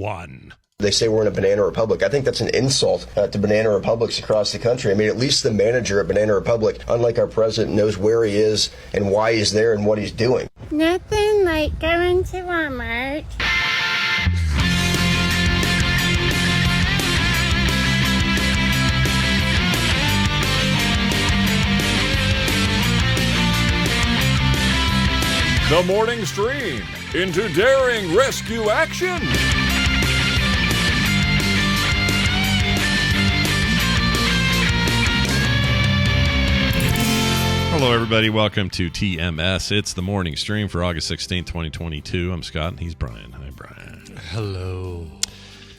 one. They say we're in a banana republic. I think that's an insult to banana republics across the country. I mean, at least the manager at Banana Republic, unlike our president, knows where he is and why he's there and what he's doing. Nothing like going to Walmart. The morning stream into daring rescue action. Hello, everybody. Welcome to TMS. It's the morning stream for August 16th, 2022. I'm Scott, and he's Brian. Hi, Brian. Hello.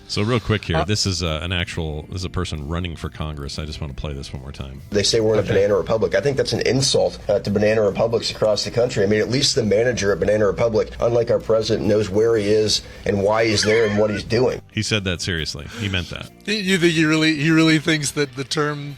So real quick here, this is a person running for Congress. I just want to play this one more time. They say we're in a banana republic. I think that's an insult to banana republics across the country. I mean, at least the manager at Banana Republic, unlike our president, knows where he is and why he's there and what he's doing. He said that seriously. He meant that. You think he really thinks that the term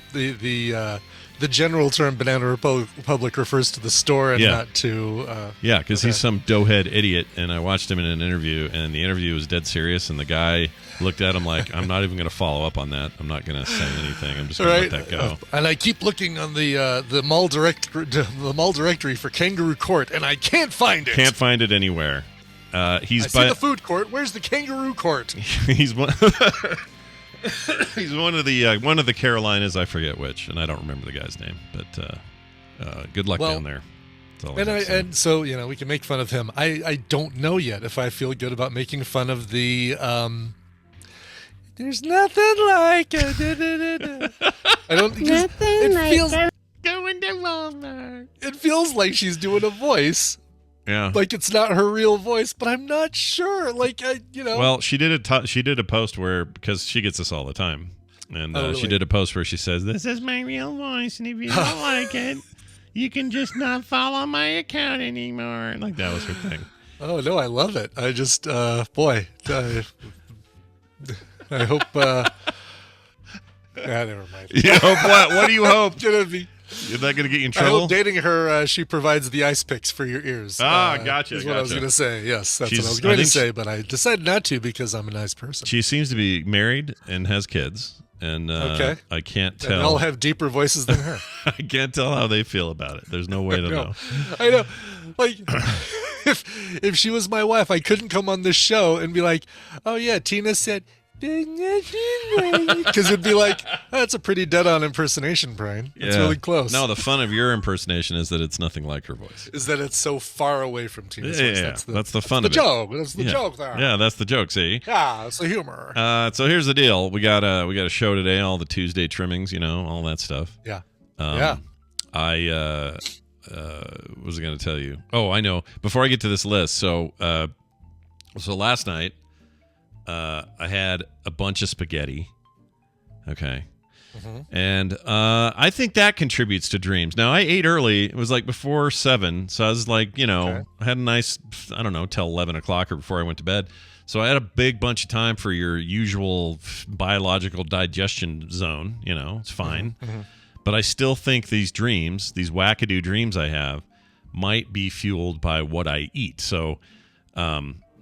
the general term Banana Republic refers to the store and not to... yeah, because he's some doughhead idiot, and I watched him in an interview, and the interview was dead serious, and the guy looked at him like, I'm not even going to follow up on that. I'm not going to say anything. I'm just going to let that go. And I keep looking on the mall directory for kangaroo court, and I can't find it. Can't find it anywhere. I see the food court. Where's the kangaroo court? He's one... He's one of the Carolinas, I forget which, and I don't remember the guy's name. But good luck down there. And so we can make fun of him. I don't know yet if I feel good about making fun of the. There's nothing like it. I don't. Nothing like going to Walmart. It feels like she's doing a voice. Yeah, like it's not her real voice, but I'm not sure. Well, she did a post where, because she gets this all the time, and really? She did a post where she says, "This is my real voice, and if you don't like it, you can just not follow my account anymore." Like that was her thing. Oh no, I love it. I just, I hope. Never mind. You hope what? What do you hope? Gonna be. Is that going to get you in trouble? I hope dating her, she provides the ice picks for your ears. Gotcha. Is what I was going to say. Yes, that's what I was going to say, but I decided not to because I'm a nice person. She seems to be married and has kids, and I can't tell. And all have deeper voices than her. I can't tell how they feel about it. There's no way to know. I know. Like, if she was my wife, I couldn't come on this show and be like, "Oh yeah, Tina said." Because it'd be like, that's a pretty dead-on impersonation, Brian. It's really close. No, the fun of your impersonation is that it's nothing like her voice. Is that it's so far away from Tina's voice. That's the fun of it. Joke. That's the joke there. Yeah, that's the joke, see? Yeah, it's the humor. So here's the deal. We got a show today, all the Tuesday trimmings, all that stuff. Yeah. I was going to tell you. Oh, I know. Before I get to this list, so last night, I had a bunch of spaghetti. Okay. Mm-hmm. And I think that contributes to dreams. Now, I ate early. It was like before 7. So I was like, I had a nice, I don't know, till 11 o'clock or before I went to bed. So I had a big bunch of time for your usual biological digestion zone. It's fine. Mm-hmm. But I still think these dreams, these wackadoo dreams I have, might be fueled by what I eat. So,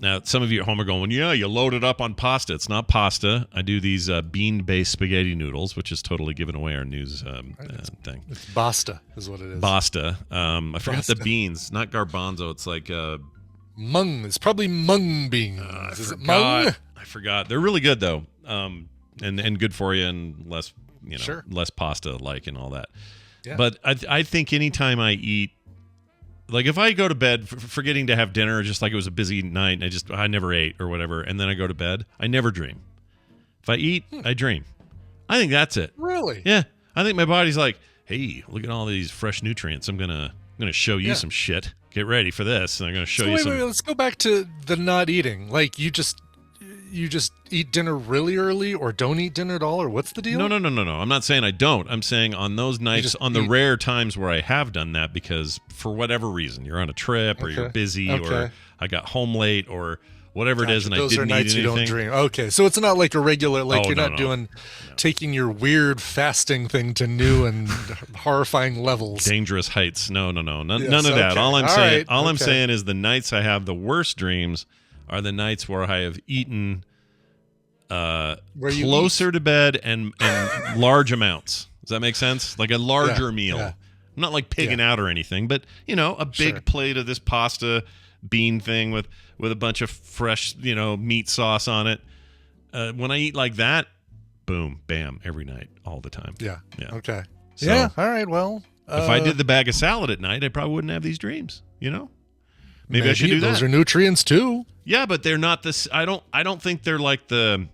now, some of you at home are going, yeah, you load it up on pasta. It's not pasta. I do these bean-based spaghetti noodles, which is totally giving away our news thing. It's basta is what it is. Basta. I forgot the beans. Not garbanzo. It's like... mung. It's probably mung beans. Is it mung? I forgot. They're really good, though, and good for you and less, less pasta-like and all that. Yeah. But I think anytime I eat... Like if I go to bed forgetting to have dinner, just like it was a busy night, and I never ate or whatever, and then I go to bed, I never dream. If I eat, I dream. I think that's it. Really? Yeah. I think my body's like, hey, look at all these fresh nutrients. I'm gonna show you some shit. Get ready for this, and I'm gonna show you some. Wait, let's go back to the not eating. Like you just eat dinner really early, or don't eat dinner at all, or what's the deal? No. I'm not saying I don't. I'm saying on those nights, on the rare times where I have done that, because for whatever reason, you're on a trip, or you're busy, or I got home late, or whatever it is, and I didn't eat anything. Those are nights you don't dream. Okay, so it's not like a regular, you're not doing taking your weird fasting thing to new and horrifying levels. Dangerous heights. No. None of that. All I'm saying is the nights I have the worst dreams are the nights where I have eaten Where you closer to bed and large amounts. Does that make sense? Like a larger meal. Yeah. I'm not like pigging out or anything, but a big plate of this pasta bean thing with a bunch of fresh, meat sauce on it. When I eat like that, boom, bam, every night, all the time. Yeah. Yeah. Okay. So, yeah. All right. Well, if I did the bag of salad at night, I probably wouldn't have these dreams. Maybe I should do that. Those are nutrients too. Yeah, but they're not this. I don't think they're like the.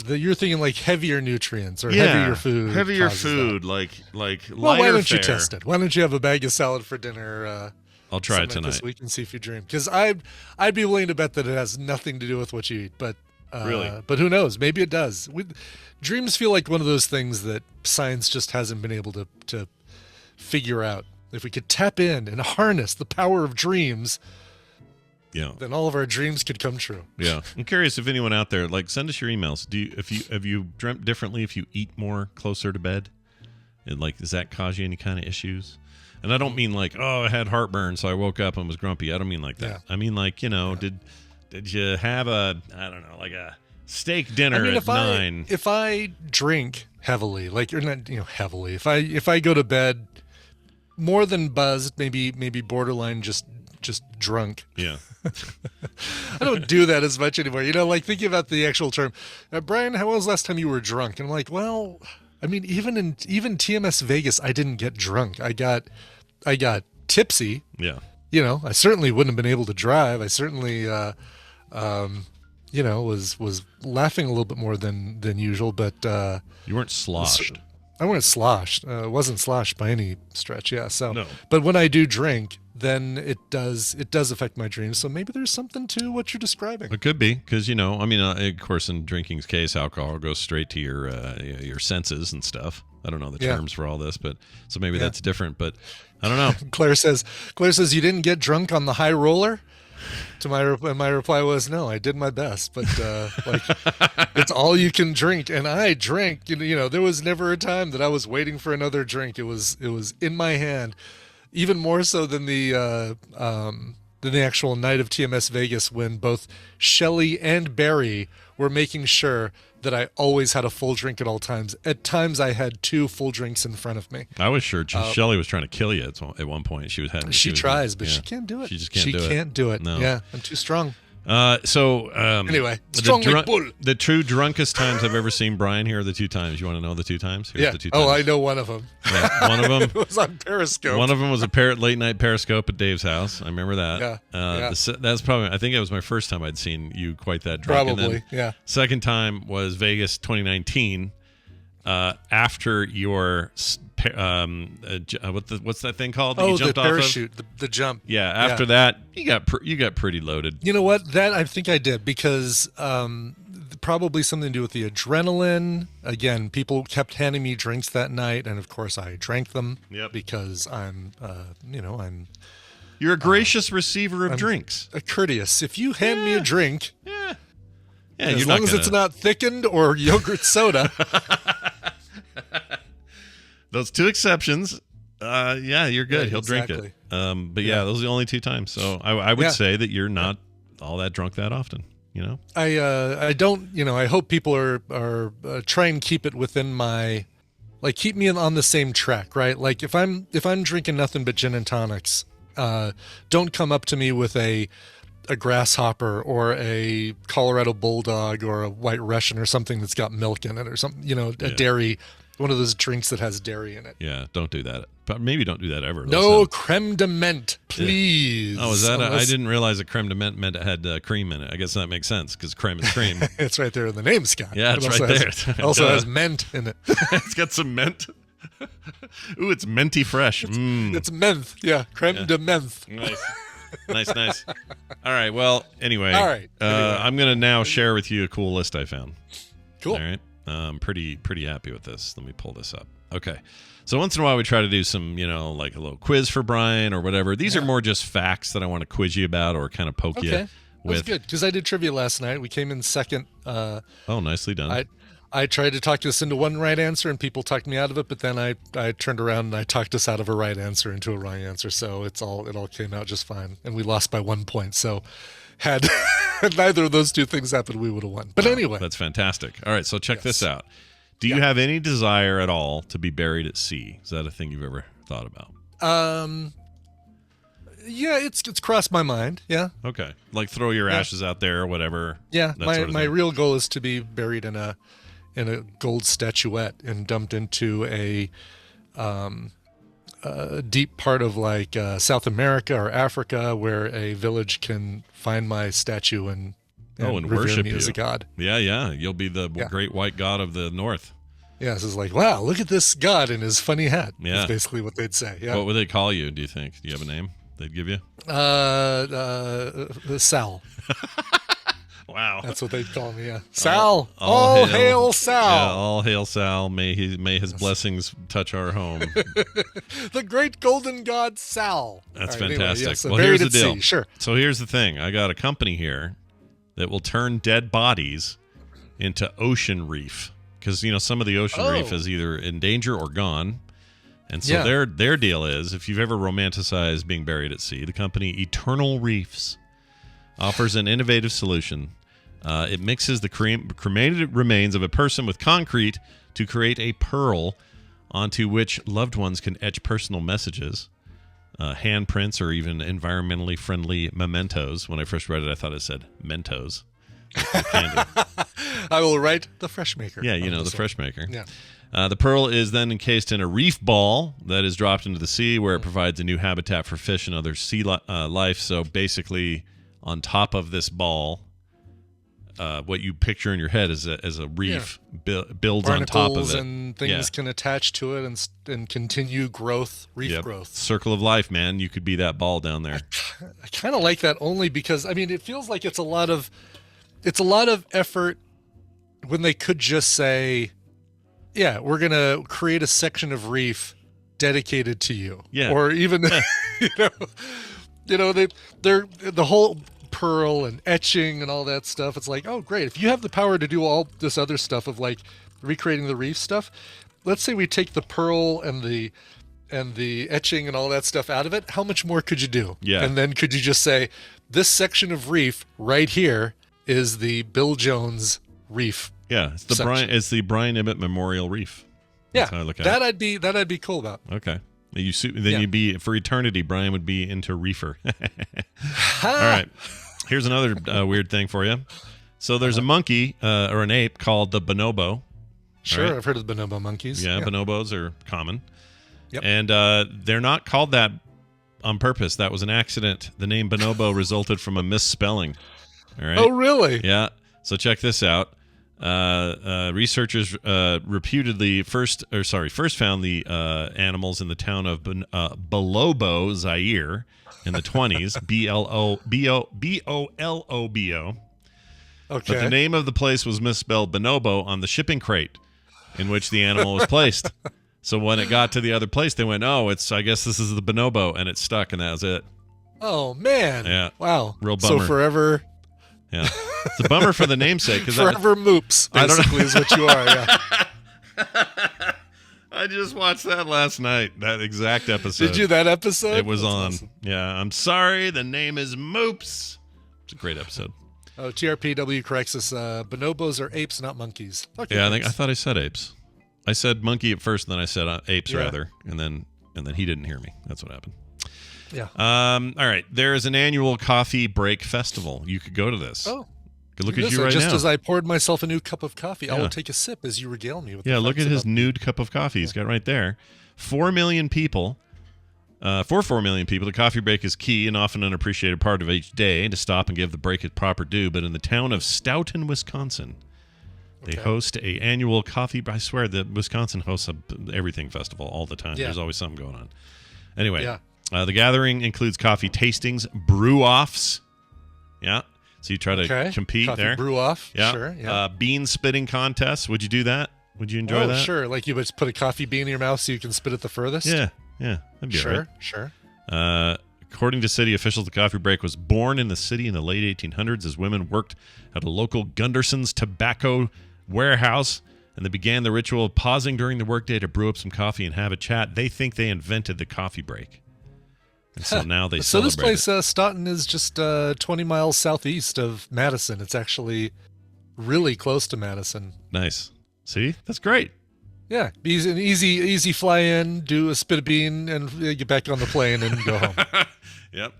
You're thinking like heavier nutrients or heavier food. Heavier food, like well, lighter why don't you fare. test it? Why don't you have a bag of salad for dinner? I'll try it sometime tonight. this week and see if you dream. Because I'd be willing to bet that it has nothing to do with what you eat. But really, but who knows? Maybe it does. Dreams feel like one of those things that science just hasn't been able to figure out. If we could tap in and harness the power of dreams. Yeah. Then all of our dreams could come true. Yeah. I'm curious if anyone out there, send us your emails. Have you dreamt differently if you eat more closer to bed? And does that cause you any kind of issues? And I don't mean I had heartburn, so I woke up and was grumpy. I don't mean like that. Yeah. I mean did you have a steak dinner at 9? If I drink heavily, or not, heavily. If I go to bed more than buzzed, maybe borderline just drunk. Yeah. I don't do that as much anymore. Thinking about the actual term, Brian, how was the last time you were drunk? And I'm like, well, I mean, even TMS Vegas, I didn't get drunk. I got tipsy. Yeah. I certainly wouldn't have been able to drive. I certainly, was laughing a little bit more than usual. But you weren't sloshed. I wasn't sloshed. Wasn't sloshed by any stretch. Yeah. So, no. But when I do drink, then it does affect my dreams. So maybe there's something to what you're describing. It could be because of course, in drinking's case, alcohol goes straight to your senses and stuff. I don't know the terms for all this, but so maybe that's different. But I don't know. Claire says you didn't get drunk on the high roller. To my reply was no, I did my best, but it's all you can drink, and I drank. There was never a time that I was waiting for another drink. It was in my hand, even more so than the actual night of TMS Vegas when both Shelley and Barry were making sure that I always had a full drink at all times. At times, I had 2 full drinks in front of me. I was sure Shelley was trying to kill you at one point. She tries, but she can't do it. She just can't do it. She can't do it. No. Yeah, I'm too strong. Anyway, strong like bull. The 2 drunkest times I've ever seen Brian. Here are the 2 times. You want to know the 2 times? Here's the 2 times. Oh, I know one of them. Yeah, one of them it was on Periscope. One of them was a late night Periscope at Dave's house. I remember that. Yeah. That's probably. I think it was my first time I'd seen you quite that drunk. Probably. And then second time was Vegas 2019. After your what's that thing called? That you jumped the parachute, the jump. Yeah. After that, you got pretty loaded. You know what? That I think I did because probably something to do with the adrenaline. Again, people kept handing me drinks that night, and of course I drank them. Yep. Because I'm, You're a gracious receiver of drinks. Courteous. If you hand me a drink, as long as it's not thickened or yogurt soda. Those 2 exceptions, you're good. He'll drink exactly. it. But those are the only 2 times. So I would say that you're not all that drunk that often. I don't. I hope people are try and keep it within my, keep me on the same track, right? Like if I'm drinking nothing but gin and tonics, don't come up to me with a grasshopper or a Colorado Bulldog or a White Russian or something that's got milk in it or something, a dairy. One of those drinks that has dairy in it. Yeah, don't do that. But maybe don't do that ever. No creme de menthe, please. Oh, is that? I didn't realize that creme de menthe meant it had cream in it. I guess that makes sense because creme is cream. It's right there in the name, Scott. Yeah, it's right there. Also has mint in it. It's got some mint. Ooh, it's minty fresh. It's menthe. Yeah, creme de menthe. Nice. All right. Well, anyway. I'm going to now share with you a cool list I found. Cool. All right. I'm pretty happy with this. Let me pull this up. Okay. So once in a while we try to do some, like a little quiz for Brian or whatever. These are more just facts that I want to quiz you about or kind of poke you with. That's good because I did trivia last night. We came in second. Oh, nicely done. I tried to talk us into one right answer and people talked me out of it, but then I turned around and I talked us out of a right answer into a wrong answer. So it all came out just fine. And we lost by 1 point. So had neither of those two things happened, we would have won. But anyway. That's fantastic. All right, so check this out. Do you have any desire at all to be buried at sea? Is that a thing you've ever thought about? Yeah, it's crossed my mind. Yeah. Okay. Like throw your ashes out there or whatever. Yeah. That sort of My thing. real goal is to be buried in a gold statuette and dumped into a deep part of like South America or Africa, where a village can find my statue and revere worship me you as a god. Yeah. You'll be the great white god of the north. Yeah, this is like, wow, look at this god in his funny hat. Yeah. That's basically what they'd say. Yeah. What would they call you, do you think? Do you have a name they'd give you? Sal. Wow. That's what they'd call me, yeah. Sal. All All hail Sal. Yeah, all hail Sal. May his blessings touch our home. The great golden god Sal. That's All right, fantastic. Anyway, yeah, so well, buried here's the at deal. sea, sure. So here's the thing. I got a company here that will turn dead bodies into ocean reef. Because, some of the ocean reef is either in danger or gone. And so their deal is, if you've ever romanticized being buried at sea, the company Eternal Reefs offers an innovative solution. It mixes the cremated remains of a person with concrete to create a pearl onto which loved ones can etch personal messages, handprints, or even environmentally friendly mementos. When I first read it, I thought it said Mentos. Like candy. I will write the Fresh Maker. Yeah, the Fresh Maker. Yeah. The pearl is then encased in a reef ball that is dropped into the sea, where it provides a new habitat for fish and other sea life. So basically, on top of this ball, what you picture in your head is a reef builds on top of Barnacles it. and things can attach to it and continue growth, reef growth. Circle of life, man. You could be that ball down there. I kind of like that only because, it feels like it's a lot of effort when they could just say, yeah, we're going to create a section of reef dedicated to you. Yeah. Or even, they're the whole pearl and etching and all that stuff. It's like, oh, great. If you have the power to do all this other stuff of like recreating the reef stuff, let's say we take the pearl and the etching and all that stuff out of it. How much more could you do? Yeah. And then could you just say, this section of reef right here is the Bill Jones reef? Yeah, it's the section. Brian Ibbett Memorial Reef. That's how I look at it. I'd be cool about. Okay. You'd be, for eternity, Brian would be into reefer. All right. Here's another weird thing for you. So there's a monkey or an ape called the bonobo. Sure, right? I've heard of the bonobo monkeys. Yeah, bonobos are common. Yep. And they're not called that on purpose. That was an accident. The name bonobo resulted from a misspelling. All right. Oh, really? Yeah. So check this out. Researchers reputedly first found the animals in the town of Bolobo, Zaire, in the 20s. Bolobo. Okay. But the name of the place was misspelled bonobo on the shipping crate in which the animal was placed. So when it got to the other place, they went, "Oh, I guess this is the bonobo," and it stuck, and that was it. Oh man! Yeah. Wow. Real bummer. So forever. Yeah, it's a bummer for the namesake because Forever Moops, basically, is what you are. Yeah. I just watched that last night. That exact episode. Did you that episode? It was That's on. awesome. Yeah, I'm sorry. The name is Moops. It's a great episode. Oh, TRPW corrects us. Bonobos are apes, not monkeys. Okay, Yeah, I thanks. thought I said apes. I said monkey at first, and then I said apes Yeah. rather, and then he didn't hear me. That's what happened. Yeah. All right. There is an annual coffee break festival. You could go to this. Oh. Look at Listen, you right just now. as I poured myself a new cup of coffee, I Yeah. will take a sip as you regale me with Yeah, the look at facts his about- nude cup of coffee he's got right there. 4 million people. For 4 million people, the coffee break is key and often an unappreciated part of each day to stop and give the break its proper due. But in the town of Stoughton, Wisconsin, they host a annual coffee. I swear that Wisconsin hosts everything festival all the time. Yeah. There's always something going on. Anyway, Yeah. The gathering includes coffee tastings, brew-offs. Yeah. So you try to compete coffee there. brew off. Yeah. Sure. Yeah. Bean spitting contests. Would you do that? Would you enjoy that? Sure. Like you would just put a coffee bean in your mouth so you can spit it the furthest. Yeah. That'd be all right. Sure. According to city officials, the coffee break was born in the city in the late 1800s as women worked at a local Gunderson's tobacco warehouse, and they began the ritual of pausing during the workday to brew up some coffee and have a chat. They think they invented the coffee break. And so now they So this celebrate place, Staunton, is just 20 miles southeast of Madison. It's actually really close to Madison. Nice. See? That's great. Yeah, easy fly in, do a spit a bean, and get back on the plane and go home. Yep.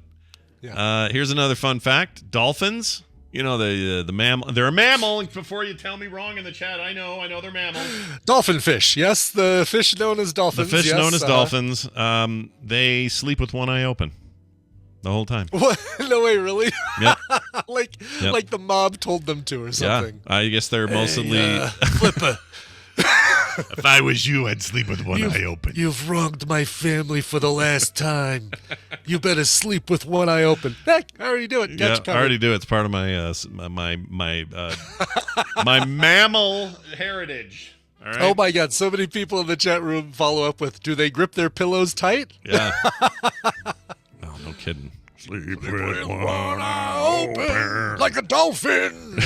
Yeah. Here's another fun fact. Dolphins, you know, the mammal. They're a mammal. Before you tell me wrong in the chat, I know they're mammals. Dolphin fish. Yes, the fish known as dolphins. The fish yes, known as dolphins, they sleep with one eye open the whole time. What? No way, really? Yep. like Yep. the mob told them to or something. Yeah, I guess they're mostly... Flipper. If I was you, I'd sleep with one eye open. You've wronged my family for the last time. You better sleep with one eye open. Heck, I already do it. Yeah, I already do. It's part of my my mammal heritage. All right? Oh my God! So many people in the chat room follow up with, "Do they grip their pillows tight?" Yeah. Oh, no kidding. Sleep with one eye open like a dolphin.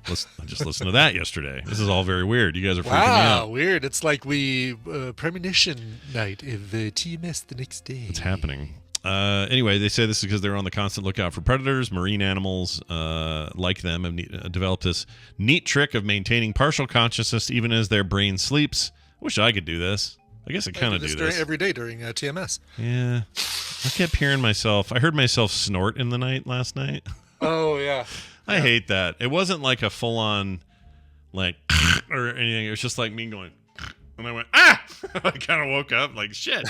I just listened to that yesterday. This is all very weird. You guys are freaking me Wow, out. weird. It's like we premonition night of TMS the next day. It's happening. Anyway, they say this is because they're on the constant lookout for predators. Marine animals like them have developed this neat trick of maintaining partial consciousness even as their brain sleeps. I wish I could do this. I guess I kind of do this. Every day during TMS. Yeah. I kept hearing myself. I heard myself snort in the night last night. Oh, yeah. I hate that. It wasn't like a full-on, like, or anything. It was just like me going, and I went, ah! I kind of woke up like, shit.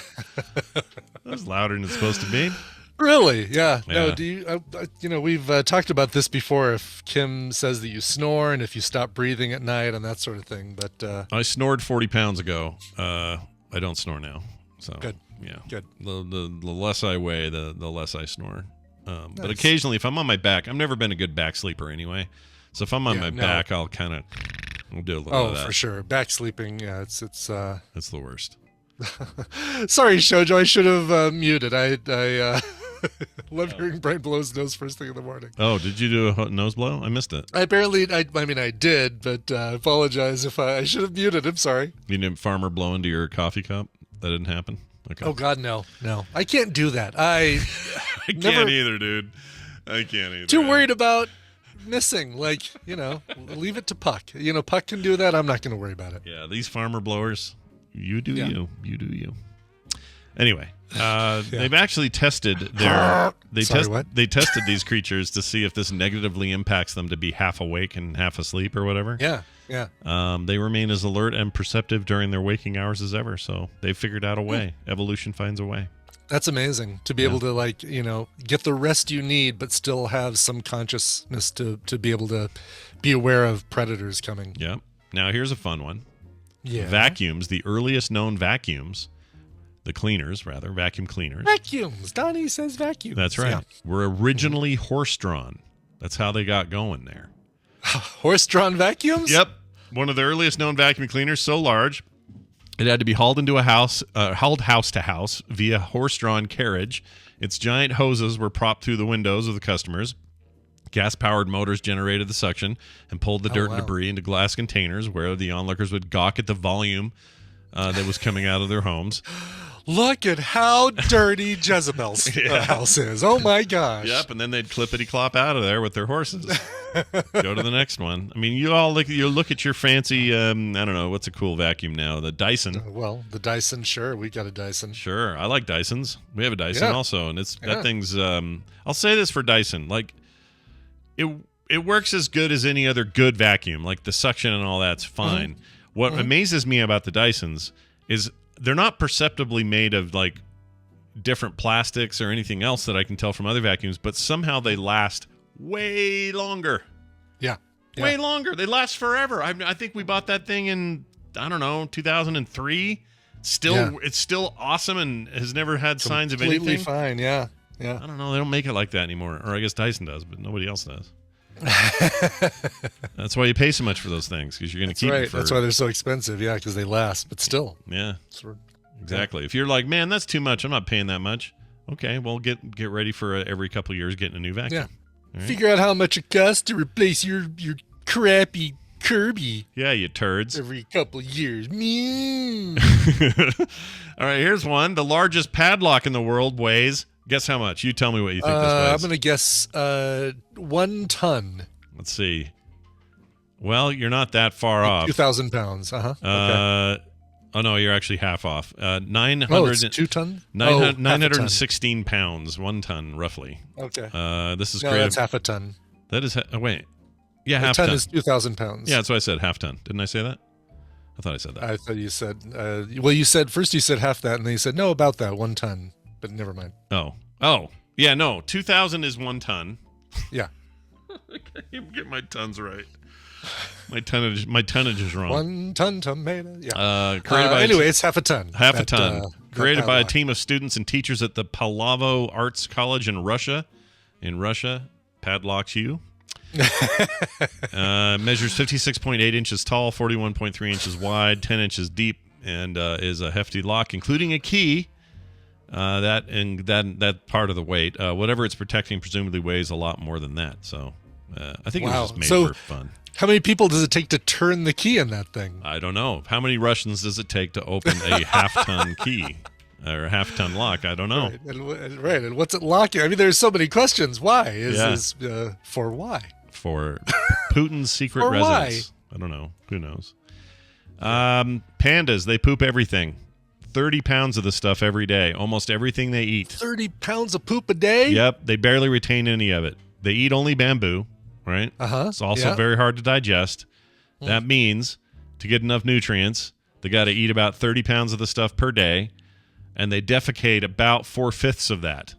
That was louder than it's supposed to be. Really? Yeah. Yeah. No, do you, we've talked about this before. If Kim says that you snore and if you stop breathing at night and that sort of thing. But I snored 40 pounds ago. I don't snore now. So Good. Yeah. Good. The less I weigh, the less I snore. But Nice. occasionally, if I'm on my back, I've never been a good back sleeper anyway. So if I'm on my back, I'll kind of do a little of that. for sure. Back sleeping. Yeah, it's That's the worst. Sorry, Shoujo. I should have muted. I love hearing Brian blow his nose first thing in the morning. Oh, did you do a nose blow? I missed it. I did, but I apologize if I should have muted. I'm sorry. You didn't farmer blow into your coffee cup? That didn't happen? Okay. Oh, God, no. I can't do that. I can't either, dude. I can't either. Too worried about missing. Like, leave it to Puck. Puck can do that. I'm not going to worry about it. Yeah, these farmer blowers, you do Yeah. you do you. Anyway, they've actually tested their they tested these creatures to see if this negatively impacts them to be half awake and half asleep or whatever. Yeah. They remain as alert and perceptive during their waking hours as ever. So they've figured out a way. Evolution finds a way. That's amazing to be able to get the rest you need, but still have some consciousness to be able to be aware of predators coming. Yeah. Now here's a fun one. Yeah. Vacuums, the earliest known vacuums, vacuum cleaners. Vacuums. Donnie says vacuums. That's right. Yeah. Were originally horse-drawn. That's how they got going there. Horse-drawn vacuums? Yep. One of the earliest known vacuum cleaners, so large, it had to be hauled into a house, hauled house to house via horse-drawn carriage. Its giant hoses were propped through the windows of the customers. Gas-powered motors generated the suction and pulled the dirt and debris into glass containers where the onlookers would gawk at the volume that was coming out of their homes. Look at how dirty Jezebel's house is. Oh, my gosh. Yep, and then they'd clippity-clop out of there with their horses. Go to the next one. I mean, you look at your fancy, I don't know, what's a cool vacuum now? The Dyson. Well, the Dyson, sure. We got a Dyson. Sure, I like Dysons. We have a Dyson also, and that thing's, I'll say this for Dyson, like, it works as good as any other good vacuum. Like, the suction and all that's fine. What amazes me about the Dysons is they're not perceptibly made of like different plastics or anything else that I can tell from other vacuums, but somehow they last way longer. Yeah. Way longer. They last forever. I think we bought that thing in, I don't know, 2003. It's still awesome and has never had signs of anything. Completely fine. Yeah. I don't know. They don't make it like that anymore. Or I guess Dyson does, but nobody else does. That's why you pay so much for those things, because you're going to keep it for... That's why they're so expensive, because they last, but still. Yeah, exactly. If you're like, man, that's too much, I'm not paying that much. Okay, well, get ready for every couple of years getting a new vacuum. Yeah. Right? Figure out how much it costs to replace your crappy Kirby Yeah, you turds. every couple years. Meow. All right, here's one. The largest padlock in the world weighs. Guess how much? You tell me what you think this weighs. I'm going to guess 1 ton. Let's see. Well, you're not that far off. 2,000 pounds. Okay. Oh, no, you're actually half off. 900, Oh, it's 2 ton? 916 pounds, 1 ton, roughly. Okay. This is No, creative. that's half a ton. That is, wait. Yeah, A half ton ton. is 2,000 pounds. Yeah, that's what I said, half ton. Didn't I say that? I thought I said that. I thought you said, well, you said half that, and then you said, no, about that, 1 ton. But never mind. Oh. Yeah, no, 2,000 is 1 ton. Yeah. I can't even get my tons right. My tonnage is wrong. 1 ton tomato. Yeah. Created it's half a ton. Half a ton. Created by a team of students and teachers at the Palavo Arts College in Russia. In Russia, padlocks you. Measures 56.8 inches tall, 41.3 inches wide, 10 inches deep, and is a hefty lock, including a key. That part of the weight, whatever it's protecting, presumably weighs a lot more than that. So, I think it was just made for fun. How many people does it take to turn the key in that thing? I don't know. How many Russians does it take to open a half-ton key or a half-ton lock? I don't know. Right. And what's it locking? I mean, there's so many questions. Why? For why? For Putin's secret For residence. why? I don't know. Who knows? Pandas, they poop everything. 30 pounds of the stuff every day. Almost everything they eat. 30 pounds of poop a day? Yep. They barely retain any of it. They eat only bamboo, right? It's also very hard to digest. That means to get enough nutrients, they got to eat about 30 pounds of the stuff per day, and they defecate about 4/5 of that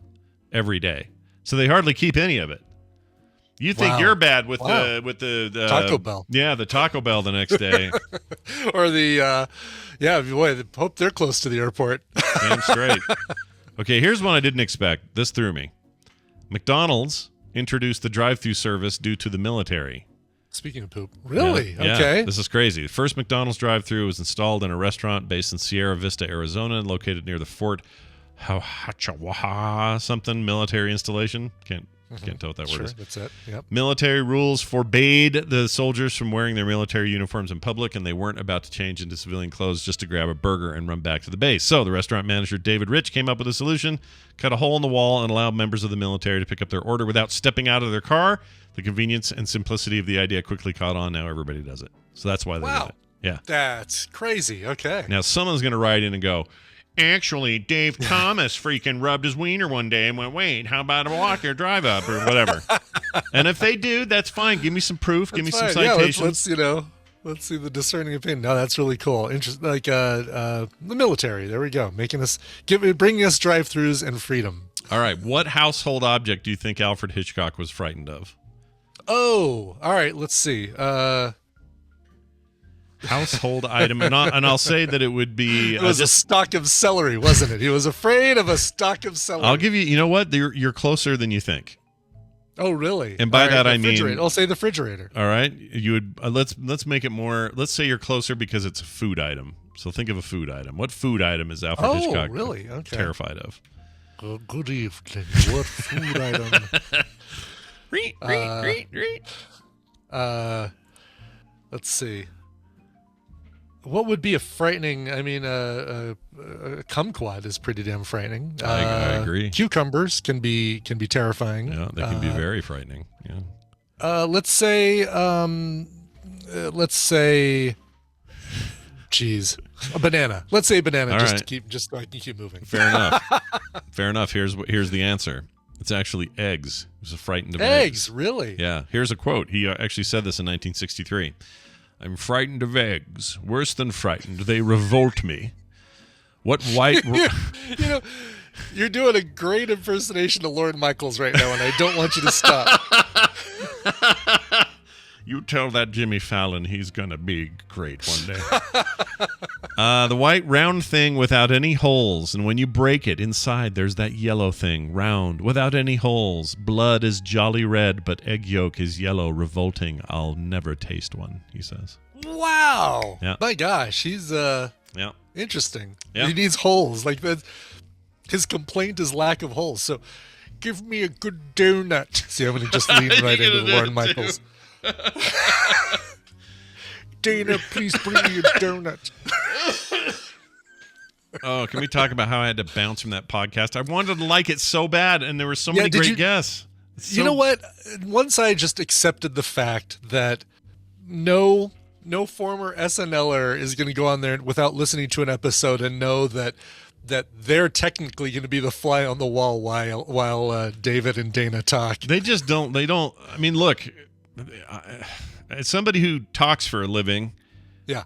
every day. So they hardly keep any of it. You think you're bad with the Taco Bell. Yeah, the Taco Bell the next day. Or the boy, hope they're close to the airport. Damn straight. Okay, here's one I didn't expect. This threw me. McDonald's introduced the drive-through service due to the military. Speaking of poop. Really? Yeah, okay. This is crazy. The first McDonald's drive-through was installed in a restaurant based in Sierra Vista, Arizona, located near the Fort Hachawaha something military installation. Can't tell what that word is. That's it. Yep. Military rules forbade the soldiers from wearing their military uniforms in public, and they weren't about to change into civilian clothes just to grab a burger and run back to the base. So the restaurant manager, David Rich, came up with a solution, cut a hole in the wall, and allowed members of the military to pick up their order without stepping out of their car. The convenience and simplicity of the idea quickly caught on. Now everybody does it. So that's why they did it. Yeah. That's crazy. Okay. Now someone's going to write in and go, actually, Dave Thomas freaking rubbed his wiener one day and went, wait, how about a walk or drive up or whatever? And if they do, that's fine. Give me some proof. Give me some citations. Yeah, let's see the discerning opinion. No, that's really cool. Interesting. Like the military. There we go. Bringing us drive-throughs and freedom. All right. What household object do you think Alfred Hitchcock was frightened of? Oh, all right. Let's see. Household item, and I'll say that it would be. It was a stalk of celery, wasn't it? He was afraid of a stalk of celery. I'll give you. You know what? You're closer than you think. Oh, really? And by that I mean, I'll say the refrigerator. All right, you would. Let's make it more. Let's say you're closer because it's a food item. So think of a food item. What food item is Alfred Hitchcock really? Okay. terrified of? Good evening. What food item? Let's see. What would be a frightening? I mean, a kumquat is pretty damn frightening. I agree. Cucumbers can be terrifying. Yeah, they can be very frightening. Yeah. Let's say, geez, a banana. Let's say a banana, All right. just so I can keep moving. Fair enough. Fair enough. Here's the answer. It's actually eggs. He was frightened of eggs. Really? Yeah. Here's a quote. He actually said this in 1963. I'm frightened of eggs. Worse than frightened. They revolt me. What white... You're doing a great impersonation of Lorne Michaels right now, and I don't want you to stop. You tell that Jimmy Fallon he's going to be great one day. The white round thing without any holes, and when you break it, inside there's that yellow thing, round, without any holes. Blood is jolly red, but egg yolk is yellow, revolting. I'll never taste one, he says. Wow. Yeah. My gosh, he's interesting. Yeah. He needs holes. Like that. His complaint is lack of holes. So give me a good donut. See, I'm going to just lean right into Lorne Michaels. Dana, please bring me a donut. Oh, can we talk about how I had to bounce from that podcast? I wanted to like it so bad, and there were so many great guests. You know what? Once I just accepted the fact that no former SNLer is going to go on there without listening to an episode and know that they're technically going to be the fly on the wall while David and Dana talk. They just don't. They don't. I mean, look, as somebody who talks for a living, yeah.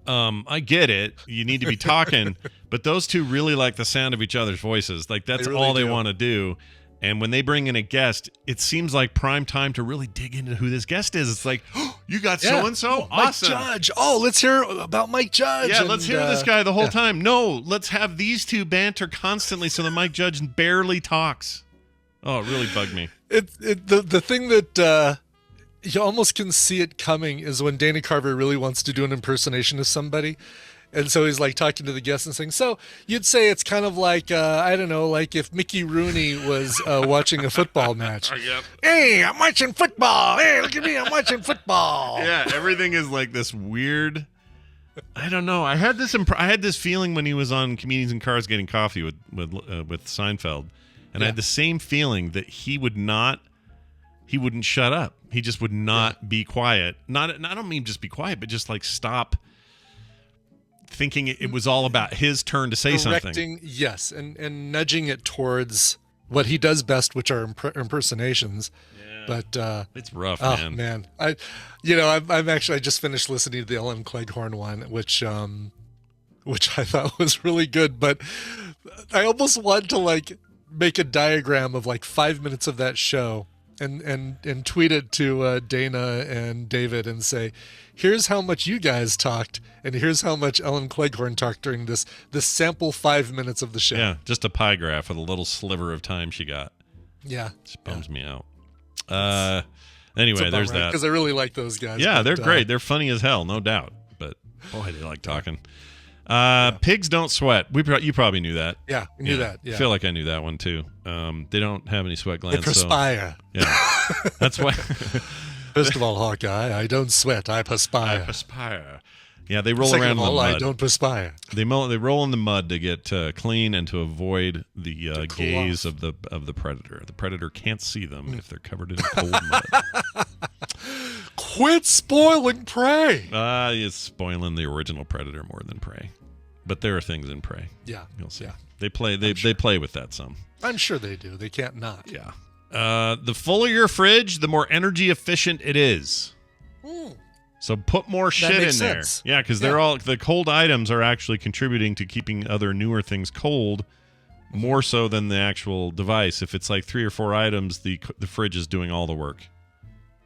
I get it. You need to be talking, but those two really like the sound of each other's voices. Like that's all they want to do. And when they bring in a guest, it seems like prime time to really dig into who this guest is. It's like, oh, you got so-and-so? Awesome. Mike Judge. Oh, let's hear about Mike Judge. Yeah, let's hear this guy the whole time. No, let's have these two banter constantly so that Mike Judge barely talks. Oh, it really bugged me. The thing that you almost can see it coming is when Dana Carvey really wants to do an impersonation of somebody. And so he's like talking to the guests and saying, so you'd say it's kind of like, I don't know, like if Mickey Rooney was watching a football match. Yep. Hey, I'm watching football. Hey, look at me. I'm watching football. Yeah, everything is like this weird. I don't know. I had this feeling when he was on Comedians in Cars Getting Coffee with Seinfeld. And I had the same feeling that he wouldn't shut up. He just would not be quiet. I don't mean just be quiet, but just like stop thinking it was all about his turn to say something. Yes, and nudging it towards what he does best, which are impersonations. Yeah. But it's rough, man. I just finished listening to the Ellen Cleghorn one, which I thought was really good. But I almost want to like make a diagram of like 5 minutes of that show and tweet it to Dana and David and say, here's how much you guys talked, and here's how much Ellen Cleghorn talked during this sample 5 minutes of the show. Yeah, just a pie graph with a little sliver of time she got. Yeah. Just bums me out. Anyway, there's that. Because I really like those guys. Yeah, they're great. They're funny as hell, no doubt. But, boy, they like talking. Pigs don't sweat. You probably knew that. Yeah, we knew that. Yeah. I feel like I knew that one, too. They don't have any sweat glands. They perspire. So, yeah, that's why... First of all, Hawkeye, I don't sweat. I perspire. Yeah, they roll Second around of all, in the mud. I don't perspire. They roll in the mud to get clean and to avoid the gaze of the predator. The predator can't see them if they're covered in cold mud. Quit spoiling Prey. It's spoiling the original Predator more than Prey, but there are things in Prey. Yeah, you'll see. Yeah. They play with that some. I'm sure they do. They can't not. Yeah. The fuller your fridge, the more energy efficient it is. So put more shit in there. Yeah, because they're all the cold items are actually contributing to keeping other newer things cold more so than the actual device. If it's like 3 or 4 items, the fridge is doing all the work.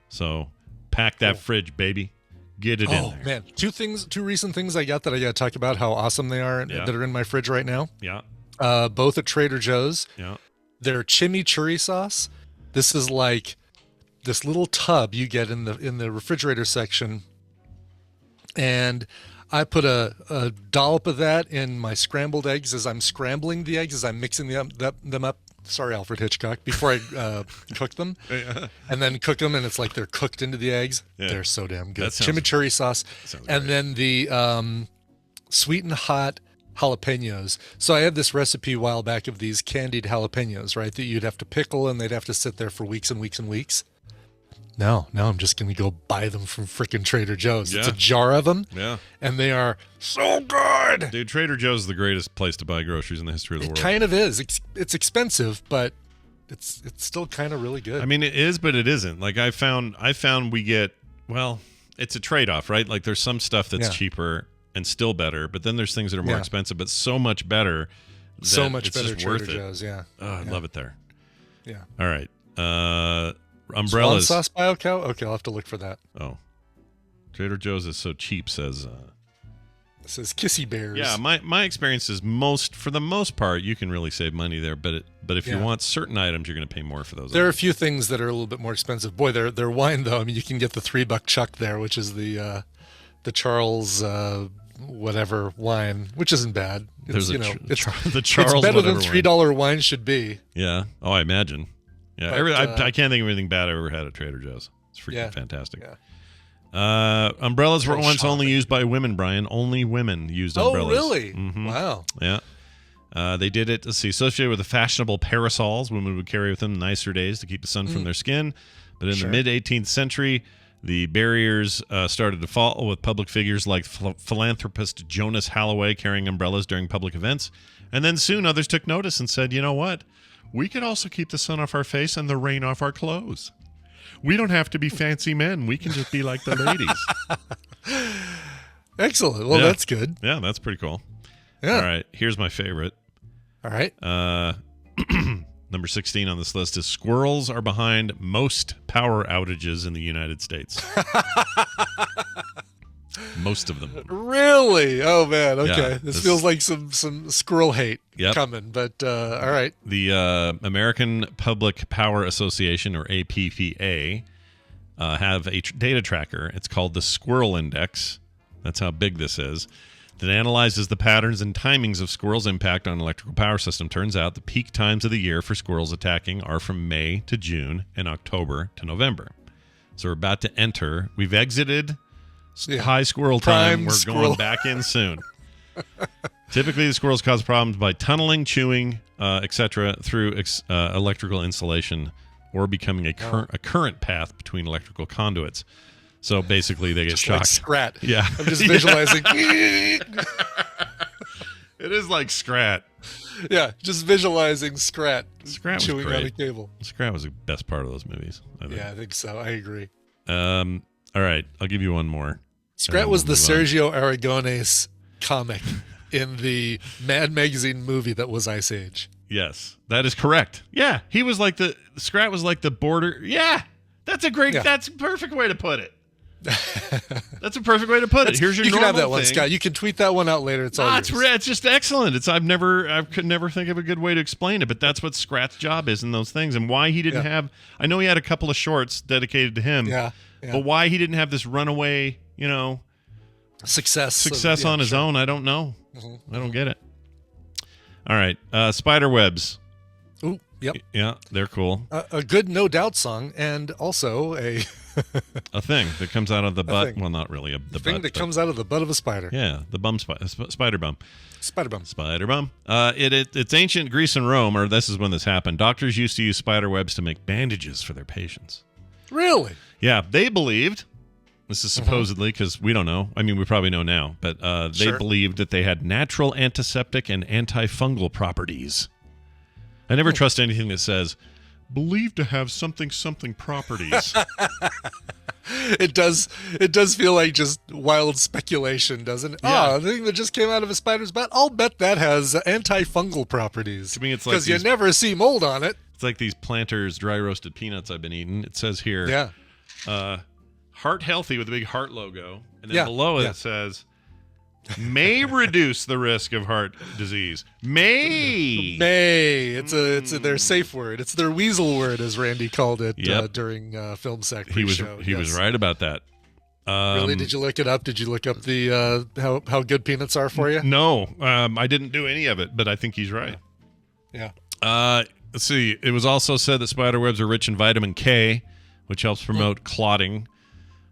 So pack that fridge, baby. Get it in there. Oh man, two recent things I got that I got to talk about how awesome they are that are in my fridge right now. Yeah. Both at Trader Joe's. Yeah. Their chimichurri sauce. This is like this little tub you get in the refrigerator section, and I put a dollop of that in my scrambled eggs as I'm scrambling the eggs, as I'm mixing them up. Sorry, Alfred Hitchcock. Before I cook them, and then cook them, and it's like they're cooked into the eggs. Yeah. They're so damn good. Chimichurri sauce, and then the sweet and hot jalapenos. So I had this recipe a while back of these candied jalapenos, right? That you'd have to pickle and they'd have to sit there for weeks and weeks and weeks. Now I'm just going to go buy them from frickin' Trader Joe's. Yeah. It's a jar of them. Yeah. And they are so good. Dude, Trader Joe's is the greatest place to buy groceries in the history of the world. It kind of is. It's expensive, but it's still kind of really good. I mean, it is, but it isn't. Like I found we get, well, it's a trade-off, right? Like there's some stuff that's cheaper and still better, but then there's things that are more expensive, but so much better. So much it's better just Trader worth Joe's, it. I love it there. Yeah. All right. Umbrellas. Swan sauce bio cow? Okay, I'll have to look for that. Oh. Trader Joe's is so cheap, says... It says Kissy Bears. Yeah, my experience is for the most part, you can really save money there, but if you want certain items, you're going to pay more for those. There are a few things that are a little bit more expensive. Boy, their wine, though, I mean, you can get the $3 Chuck there, which is the Charles... whatever wine, which isn't bad. It's, the Charles. It's better than $3 wine should be. Yeah. Oh, I imagine. Yeah. But, I can't think of anything bad I ever had at Trader Joe's. It's freaking fantastic. Umbrellas were Go once only shopping. used by women, Brian. Only women used umbrellas. Oh, really? Mhm. Wow. Yeah. They did it, associated with the fashionable parasols women would carry with them nicer days to keep the sun from their skin. But in the mid-18th century, the barriers started to fall with public figures like philanthropist Jonas Halloway carrying umbrellas during public events. And then soon others took notice and said, you know what? We could also keep the sun off our face and the rain off our clothes. We don't have to be fancy men. We can just be like the ladies. Excellent. Well, that's good. Yeah, that's pretty cool. Yeah. All right, here's my favorite. All right. Number 16 on this list is squirrels are behind most power outages in the United States. Most of them. Really? Oh, man. Okay. Yeah, this feels like some squirrel hate Yep. coming, but all right. The American Public Power Association, or APPA, have a data tracker. It's called the Squirrel Index. That's how big this is. That analyzes the patterns and timings of squirrels' impact on electrical power system. Turns out the peak times of the year for squirrels attacking are from May to June and October to November. So we're about to enter. We've exited high squirrel time. Prime We're squirrel. going back in soon. Typically, the squirrels cause problems by tunneling, chewing, etc., through electrical insulation or becoming a current path between electrical conduits. So basically, they get Just shocked. like Scrat. Yeah. I'm just visualizing. It is like Scrat. Yeah, just visualizing Scrat, Scrat was chewing great. on a cable. Scrat was the best part of those movies, I think. Yeah, I think so. I agree. All right, I'll give you one more. Scrat was the move on. Sergio Aragones comic in the Mad Magazine movie that was Ice Age. Yes, that is correct. Yeah, he was like Scrat was like the border. Yeah, that's a perfect way to put it. That's a perfect way to put it. Here's your you can normal have that one, thing. Scott. You can tweet that one out later. It's all yours. It's just excellent. I could never think of a good way to explain it, but that's what Scrat's job is in those things, and why he didn't have. I know he had a couple of shorts dedicated to him. Yeah. But why he didn't have this runaway, success on his own, I don't know. I don't get it. All right, spider webs. Ooh, yep. Yeah, they're cool. A good No Doubt song, and also a A thing that comes out of the butt. thing. Well, not really the thing butt, that but- comes out of the butt of a spider. Yeah, the spider bum. Spider bum. Spider bum. It's ancient Greece and Rome, or this is when this happened. Doctors used to use spider webs to make bandages for their patients. Really? Yeah, they believed. This is supposedly, because we don't know. I mean, we probably know now, but they Sure. believed that they had natural antiseptic and antifungal properties. I never trust anything that says believed to have something properties. It does feel like just wild speculation, doesn't it? Yeah. Oh, the thing that just came out of a spider's butt, I'll bet that has antifungal proproperties. To me, it's like because you these- never see mold on it. It's like these Planters dry roasted peanuts I've been eating. It says here, Yeah. heart healthy with a big heart logo, and then Yeah, below it yeah. it says may reduce the risk of heart disease. May. It's their safe word. It's their weasel word, as Randy called it Yep. during Film Sack He was pre-show. he was Yes. right about that. Really? Did you look it up? Did you look up the how good peanuts are for you? No, I didn't do any of it, but I think he's right. Yeah. Let's see. It was also said that spider webs are rich in vitamin K, which helps promote clotting.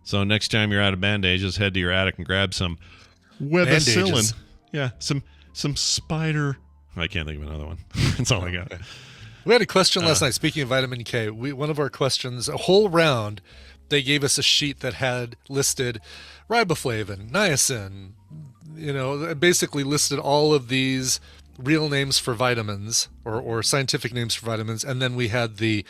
So next time you're out of band-aids, just head to your attic and grab some webicillin. Bandages. Yeah, some spider. I can't think of another one. That's all I got. We had a question last night. Speaking of vitamin K, one of our questions, a whole round, they gave us a sheet that had listed riboflavin, niacin, basically listed all of these real names for vitamins or scientific names for vitamins. And then we had the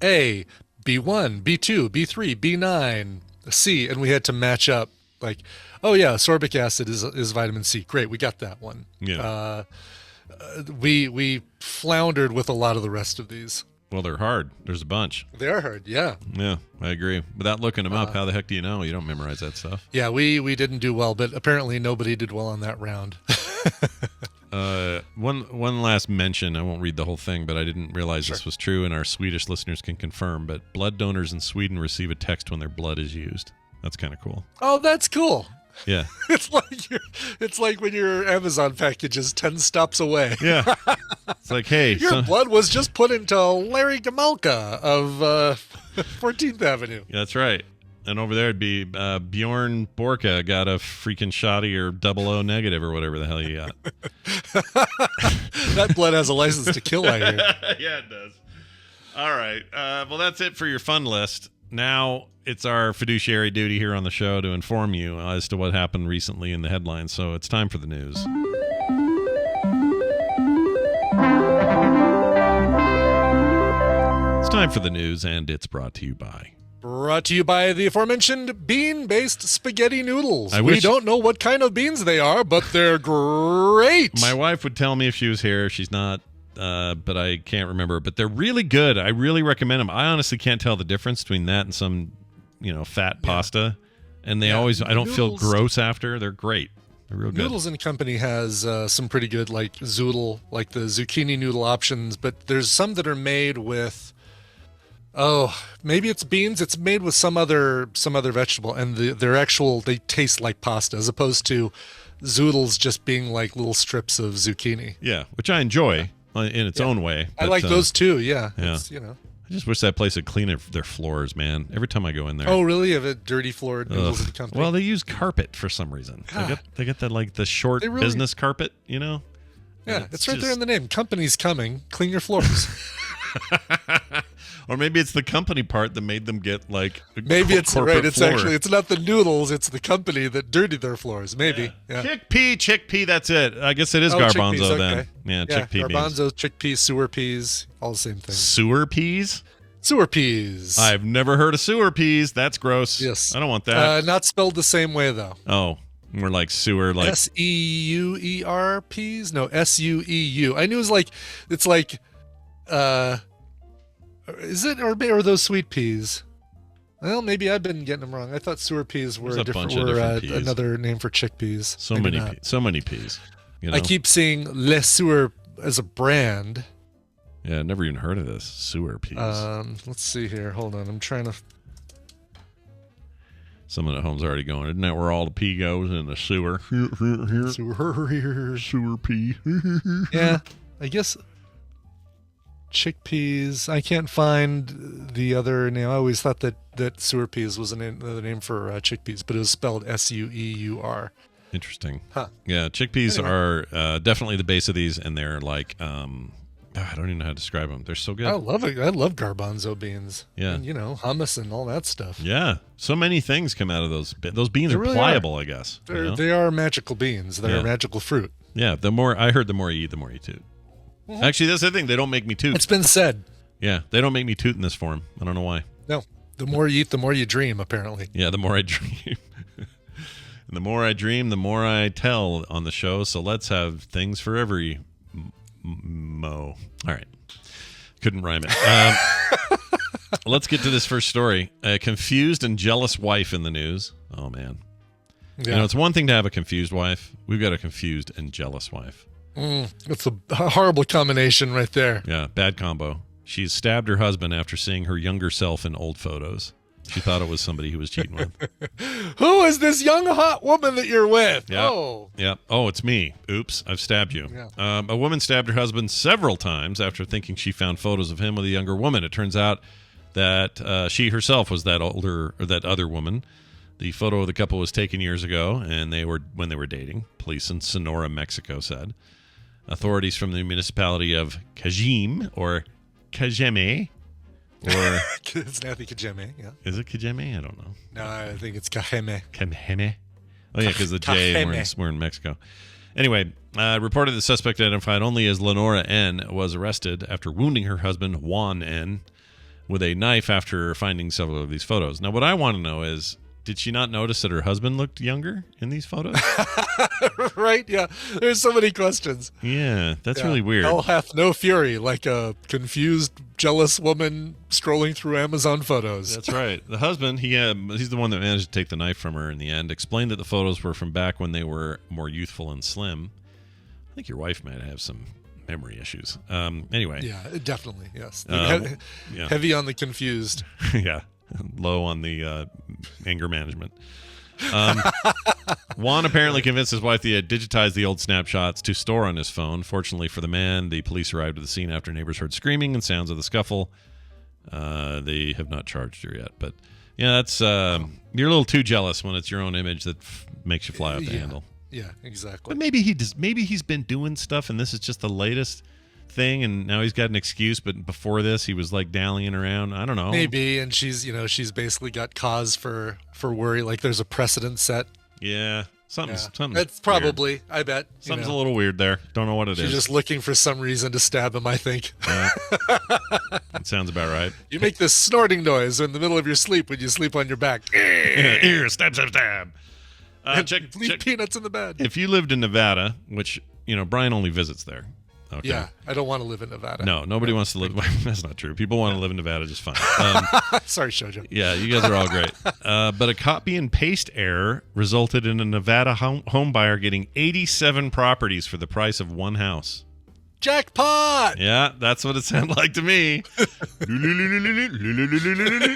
A, B1, B2, B3, B9, C, and we had to match up like, oh yeah, ascorbic acid is vitamin C. Great, we got that one. Yeah. We floundered with a lot of the rest of these. Well, they're hard. There's a bunch. They are hard, yeah. Yeah, I agree. Without looking them up, how the heck do you know? You don't memorize that stuff. Yeah, we didn't do well, but apparently nobody did well on that round. One last mention. I won't read the whole thing, but I didn't realize this was true, and our Swedish listeners can confirm. But blood donors in Sweden receive a text when their blood is used. That's kind of cool. Oh, that's cool. Yeah. It's like when your Amazon package is 10 stops away. Yeah. It's like, hey, Your blood was just put into Larry Gamalka of 14th Avenue. That's right. And over there it'd be Bjorn Borka got a freaking shoddy or 00 negative or whatever the hell you got. That blood has a license to kill, I hear. Yeah, it does. All right. Well, that's it for your fun list. Now it's our fiduciary duty here on the show to inform you as to what happened recently in the headlines. So it's time for the news. It's time for the news, and it's brought to you by... Brought to you by the aforementioned bean-based spaghetti noodles. I We wish- don't know what kind of beans they are, but they're great. My wife would tell me if she was here. She's not, but I can't remember. But they're really good. I really recommend them. I honestly can't tell the difference between that and some, fat pasta. And they always, I don't feel gross after. They're great. They're real good. Noodles and Company has some pretty good, like zoodle, like the zucchini noodle options. But there's some that are made with... Oh, maybe it's beans. It's made with some other vegetable, and they taste like pasta, as opposed to zoodles just being like little strips of zucchini. Yeah, which I enjoy in its own way. I but, like those too. Yeah, yeah. It's, I just wish that place would clean their floors, man. Every time I go in there. Oh, really? Have it dirty floored noodles and Company? Well, they use carpet for some reason. They got that like the short business carpet, Yeah, it's right there in the name. Company's coming. Clean your floors. Or maybe it's the company part that made them get like maybe it's corporate right. It's floor. actually it's not the noodles. It's the company that dirtied their floors. Maybe. Yeah. Chickpea. That's it. I guess it is garbanzo chickpeas, then. okay. Yeah, chickpea beans. Garbanzo, chickpeas, sewer peas, all the same thing. Sewer peas? Sewer peas. I've never heard of sewer peas. That's gross. Yes. I don't want that. Not spelled the same way though. Oh, more like sewer, like SEUER peas? No, SUEU. I knew it was it's like is it or are those sweet peas? Well, maybe I've been getting them wrong. I thought sewer peas were another name for chickpeas. So many peas. I keep seeing Les Sewer as a brand. Yeah, never even heard of this. Sewer peas. Let's see here. Hold on. I'm trying to. Someone at home's already going, isn't that where all the pee goes in the sewer? Sewer pea. Yeah, I guess chickpeas. I can't find the other name. I always thought that sewer peas was another name for chickpeas, but it was spelled SUEUR. Interesting. Huh. Yeah, chickpeas are definitely the base of these, and they're like, I don't even know how to describe them. They're so good. I love it. I love garbanzo beans. Yeah. And, hummus and all that stuff. Yeah. So many things come out of those. Those beans are really pliable, I guess. They are magical beans. They're magical fruit. Yeah. The more you eat, the more you toot. Mm-hmm. Actually, that's the thing. They don't make me toot. It's been said. Yeah. They don't make me toot in this form. I don't know why. No. The more you eat, the more you dream, apparently. Yeah. The more I dream. And the more I dream, the more I tell on the show. So let's have things for every mo. All right. Couldn't rhyme it. Let's get to this first story. A confused and jealous wife in the news. Oh, man. Yeah. It's one thing to have a confused wife. We've got a confused and jealous wife. It's a horrible combination right there. Yeah, bad combo. She's stabbed her husband after seeing her younger self in old photos. She thought it was somebody who was cheating with. Who is this young hot woman that you're with? Yeah. Oh. Yeah. Oh, it's me. Oops, I've stabbed you. Yeah. A woman stabbed her husband several times after thinking she found photos of him with a younger woman. It turns out that she herself was that other woman. The photo of the couple was taken years ago, and when they were dating. Police in Sonora, Mexico said. Authorities from the municipality of Cajeme or Cajeme. Or it's Nathy Kajeme, yeah. Is it Kajeme? I don't know. No, I think it's Cajeme. Cajeme? Oh, yeah, because the J, we're in Mexico. Anyway, reported the suspect identified only as Lenora N. was arrested after wounding her husband, Juan N., with a knife after finding several of these photos. Now, what I want to know is, did she not notice that her husband looked younger in these photos? Right, yeah. There's so many questions. Yeah, that's really weird. Hell hath no fury, like a confused, jealous woman strolling through Amazon photos. That's right. The husband, he's the one that managed to take the knife from her in the end, explained that the photos were from back when they were more youthful and slim. I think your wife might have some memory issues. Anyway. Yeah, definitely, yes. Yeah. Heavy on the confused. Yeah. Low on the anger management. Juan apparently convinced his wife he had digitized the old snapshots to store on his phone. Fortunately for the man, the police arrived at the scene after neighbors heard screaming and sounds of the scuffle. They have not charged her yet, but Yeah, that's you're a little too jealous when it's your own image that makes you fly off the handle. Yeah, exactly. But maybe he's been doing stuff, and this is just the latest thing, and now he's got an excuse. But before this, he was like dallying around. I don't know. Maybe, and she's basically got cause for worry. Like there's a precedent set. Yeah, something's That's probably. Weird. I bet something's a little weird there. Don't know what it is. She's just looking for some reason to stab him. I think. Yeah. That sounds about right. You make this snorting noise in the middle of your sleep when you sleep on your back. Here, stab. Check peanuts in the bed. If you lived in Nevada, which Brian only visits there. Okay. Yeah, I don't want to live in Nevada. No, nobody wants to live. That's not true. People want to live in Nevada just fine. Sorry, Shoujo. Yeah, you guys are all great. But a copy and paste error resulted in a Nevada home buyer getting 87 properties for the price of one house. Jackpot! Yeah, that's what it sounded like to me.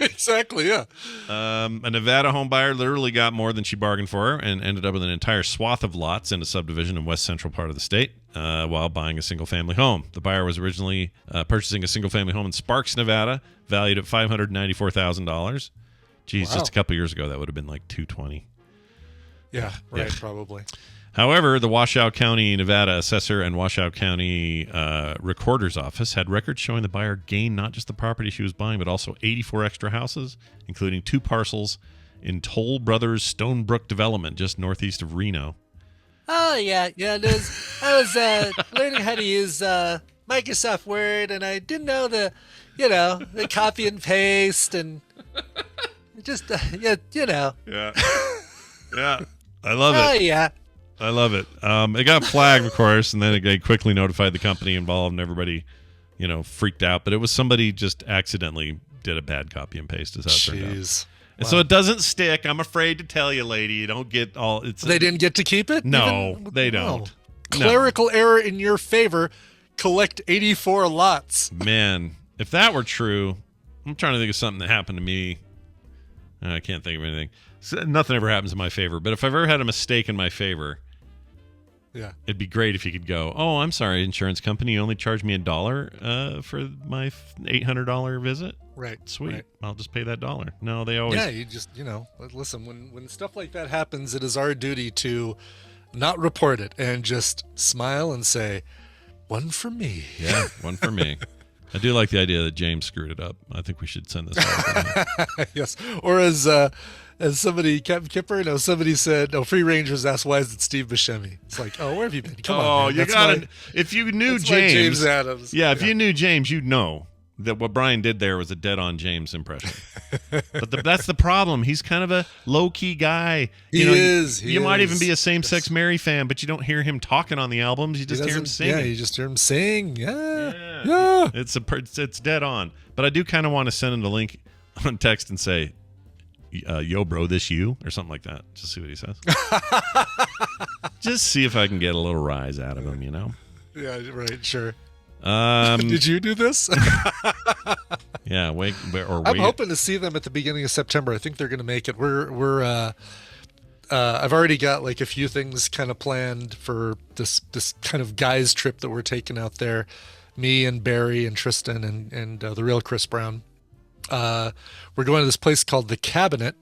Exactly, yeah. A Nevada home buyer literally got more than she bargained for and ended up with an entire swath of lots in a subdivision in west central part of the state while buying a single-family home. The buyer was originally purchasing a single-family home in Sparks, Nevada, valued at $594,000. Geez, Wow. just a couple years ago, that would have been like $220,000. Yeah, right, Yeah. probably. However, the Washoe County, Nevada assessor and Washoe County recorder's office had records showing the buyer gained not just the property she was buying, but also 84 extra houses, including 2 parcels in Toll Brothers Stonebrook development just northeast of Reno. Oh, yeah. I was learning how to use Microsoft Word, and I didn't know the copy and paste, and just, Yeah. Yeah. I love it. Oh, yeah. I love it. It got flagged, of course, and then it quickly notified the company involved, and everybody, freaked out. But it was somebody just accidentally did a bad copy and paste, is how it turned out. Jeez. And so it doesn't stick. I'm afraid to tell you, lady. You don't get all. They didn't get to keep it? No, they don't. No. Clerical error in your favor. Collect 84 lots. Man, if that were true, I'm trying to think of something that happened to me. I can't think of anything. So, nothing ever happens in my favor. But if I've ever had a mistake in my favor, yeah, it'd be great if you could go, oh, I'm sorry, insurance company, you only charged me $1 for my $800 visit. Right. Sweet. Right. I'll just pay that $1. No, they always. Yeah, you just, listen, when stuff like that happens, it is our duty to not report it and just smile and say, one for me. Yeah, one for me. I do like the idea that James screwed it up. I think we should send this out. Yes. Or as somebody, Captain Kipper, somebody said, Free Rangers asked, why is it Steve Buscemi? It's like, where have you been? Come on, man. You gotta. If you knew James Adams. Yeah, if you knew James, you'd know that what Brian did there was a dead-on James impression. But that's the problem. He's kind of a low-key guy. You might even be a same-sex Mary fan, but you don't hear him talking on the albums. You just hear him singing. Yeah, you just hear him sing. Yeah. It's dead on. But I do kind of want to send him the link on text and say, yo, bro, this you? Or something like that. Just see what he says. Just see if I can get a little rise out of him, Yeah, right, sure. Did Did you do this? Yeah, I'm hoping to see them at the beginning of September. I think they're going to make it. I've already got like a few things kind of planned for this kind of guys trip that we're taking out there. Me and Barry and Tristan and the real Chris Brown. We're going to this place called The Cabinet,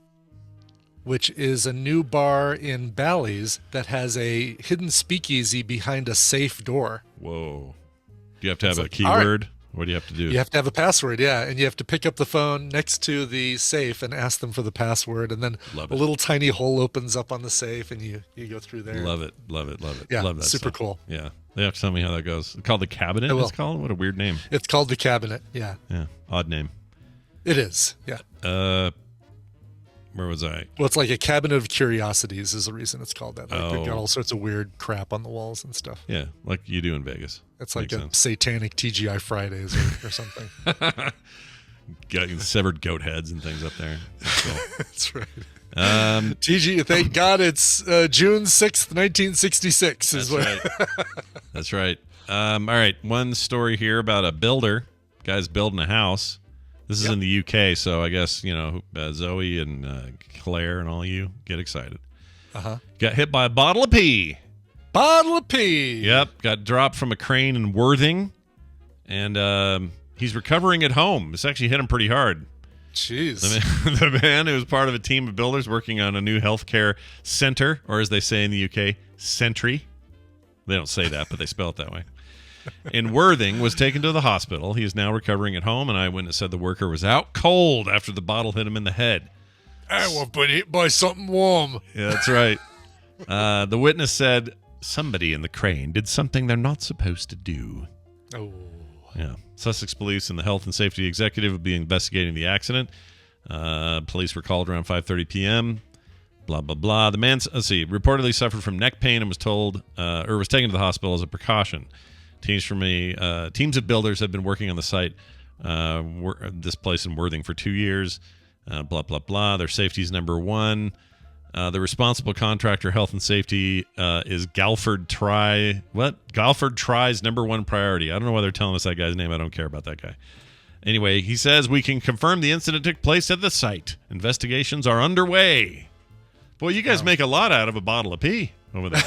which is a new bar in Bally's that has a hidden speakeasy behind a safe door. Whoa. Do you have to have a keyword? What do you have to do? You have to have a password, yeah. And you have to pick up the phone next to the safe and ask them for the password. And then a little tiny hole opens up on the safe and you go through there. Love it. Yeah, Love that super stuff. Cool. Yeah. They have to tell me how that goes. It's called The Cabinet, it's called? What a weird name. It's called The Cabinet, yeah. Yeah. Odd name. It is, yeah. Where was I? Well, it's like a cabinet of curiosities is the reason it's called that. Like They've got Oh. all sorts of weird crap on the walls and stuff. Yeah, like you do in Vegas. It's like Makes a sense. satanic TGI Fridays or something. Got severed goat heads and things up there. That's cool. That's right. TG, thank God it's June 6th, 1966. That's right. That's right. All right. One story here about a builder. Guy's building a house. This is in the UK, so I guess, Zoe and Claire and all you get excited. Uh-huh. Got hit by a bottle of pee. Bottle of pee. Yep. Got dropped from a crane in Worthing. And he's recovering at home. This actually hit him pretty hard. Jeez. The man who was part of a team of builders working on a new healthcare center, or as they say in the UK, Sentry. They don't say that, but they spell it that way. In Worthing, was taken to the hospital. He is now recovering at home. An eyewitness said the worker was out cold after the bottle hit him in the head. I was been hit by something warm. Yeah, that's right. The witness said somebody in the crane did something they're not supposed to do. Oh. Yeah. Sussex police and the health and safety executive will be investigating the accident. Police were called around 5:30 p.m. Blah, blah, blah. The man, reportedly suffered from neck pain and was told, or was taken to the hospital as a precaution. Teams of builders have been working on the site, this place in Worthing, for 2 years. Blah, blah, blah. Their safety is number one. The responsible contractor health and safety is Galford Try. What? Galford Try's number one priority. I don't know why they're telling us that guy's name. I don't care about that guy. Anyway, he says we can confirm the incident took place at the site. Investigations are underway. Boy, you guys make a lot out of a bottle of pee over there.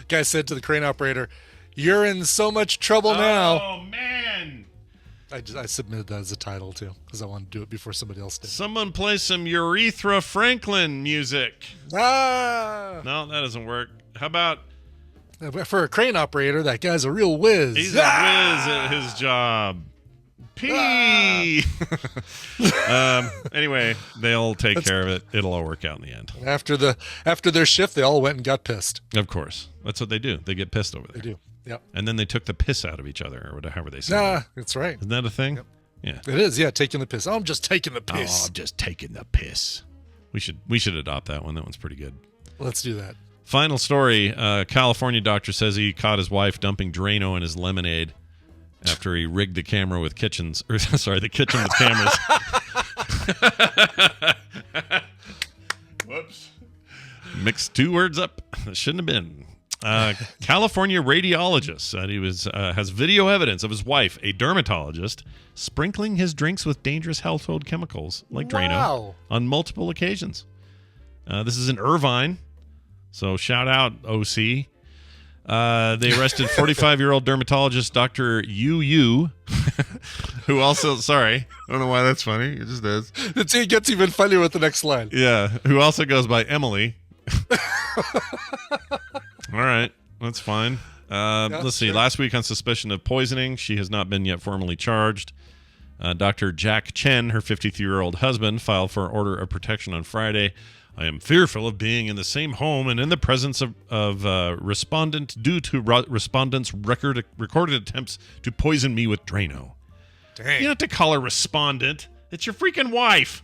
Guy said to the crane operator, "You're in so much trouble now." Oh, man. I submitted that as a title, too, because I wanted to do it before somebody else did. Someone play some Urethra Franklin music. Ah! No, that doesn't work. How about... For a crane operator, that guy's a real whiz. He's a whiz at his job. Pee! Anyway, they'll take care of it. It'll all work out in the end. After their shift, they all went and got pissed. Of course. That's what they do. They get pissed over there. They do. Yep. And then they took the piss out of each other, or however they say it. That's right. Isn't that a thing? Yep. Yeah. It is, yeah, taking the piss. Oh, I'm just taking the piss. Oh, I'm just taking the piss. We should adopt that one. That one's pretty good. Let's do that. Final story. California doctor says he caught his wife dumping Drano in his lemonade after he rigged the camera with kitchens. Or, sorry, the kitchen with cameras. Whoops. Mixed two words up. That shouldn't have been. California radiologist said he has video evidence of his wife, a dermatologist, sprinkling his drinks with dangerous household chemicals like Drano on multiple occasions. This is in Irvine, so shout out OC. They arrested 45-year-old dermatologist Dr. Yu, who also, sorry, I don't know why that's funny. It just is. It gets even funnier with the next line. Yeah, who also goes by Emily. All right, that's fine. Let's see. Last week on suspicion of poisoning, she has not been yet formally charged. Dr. Jack Chen, her 53-year-old husband, filed for an order of protection on Friday. I am fearful of being in the same home and in the presence of respondent due to respondent's recorded attempts to poison me with Drano. Dang. You don't have to call her respondent. It's your freaking wife.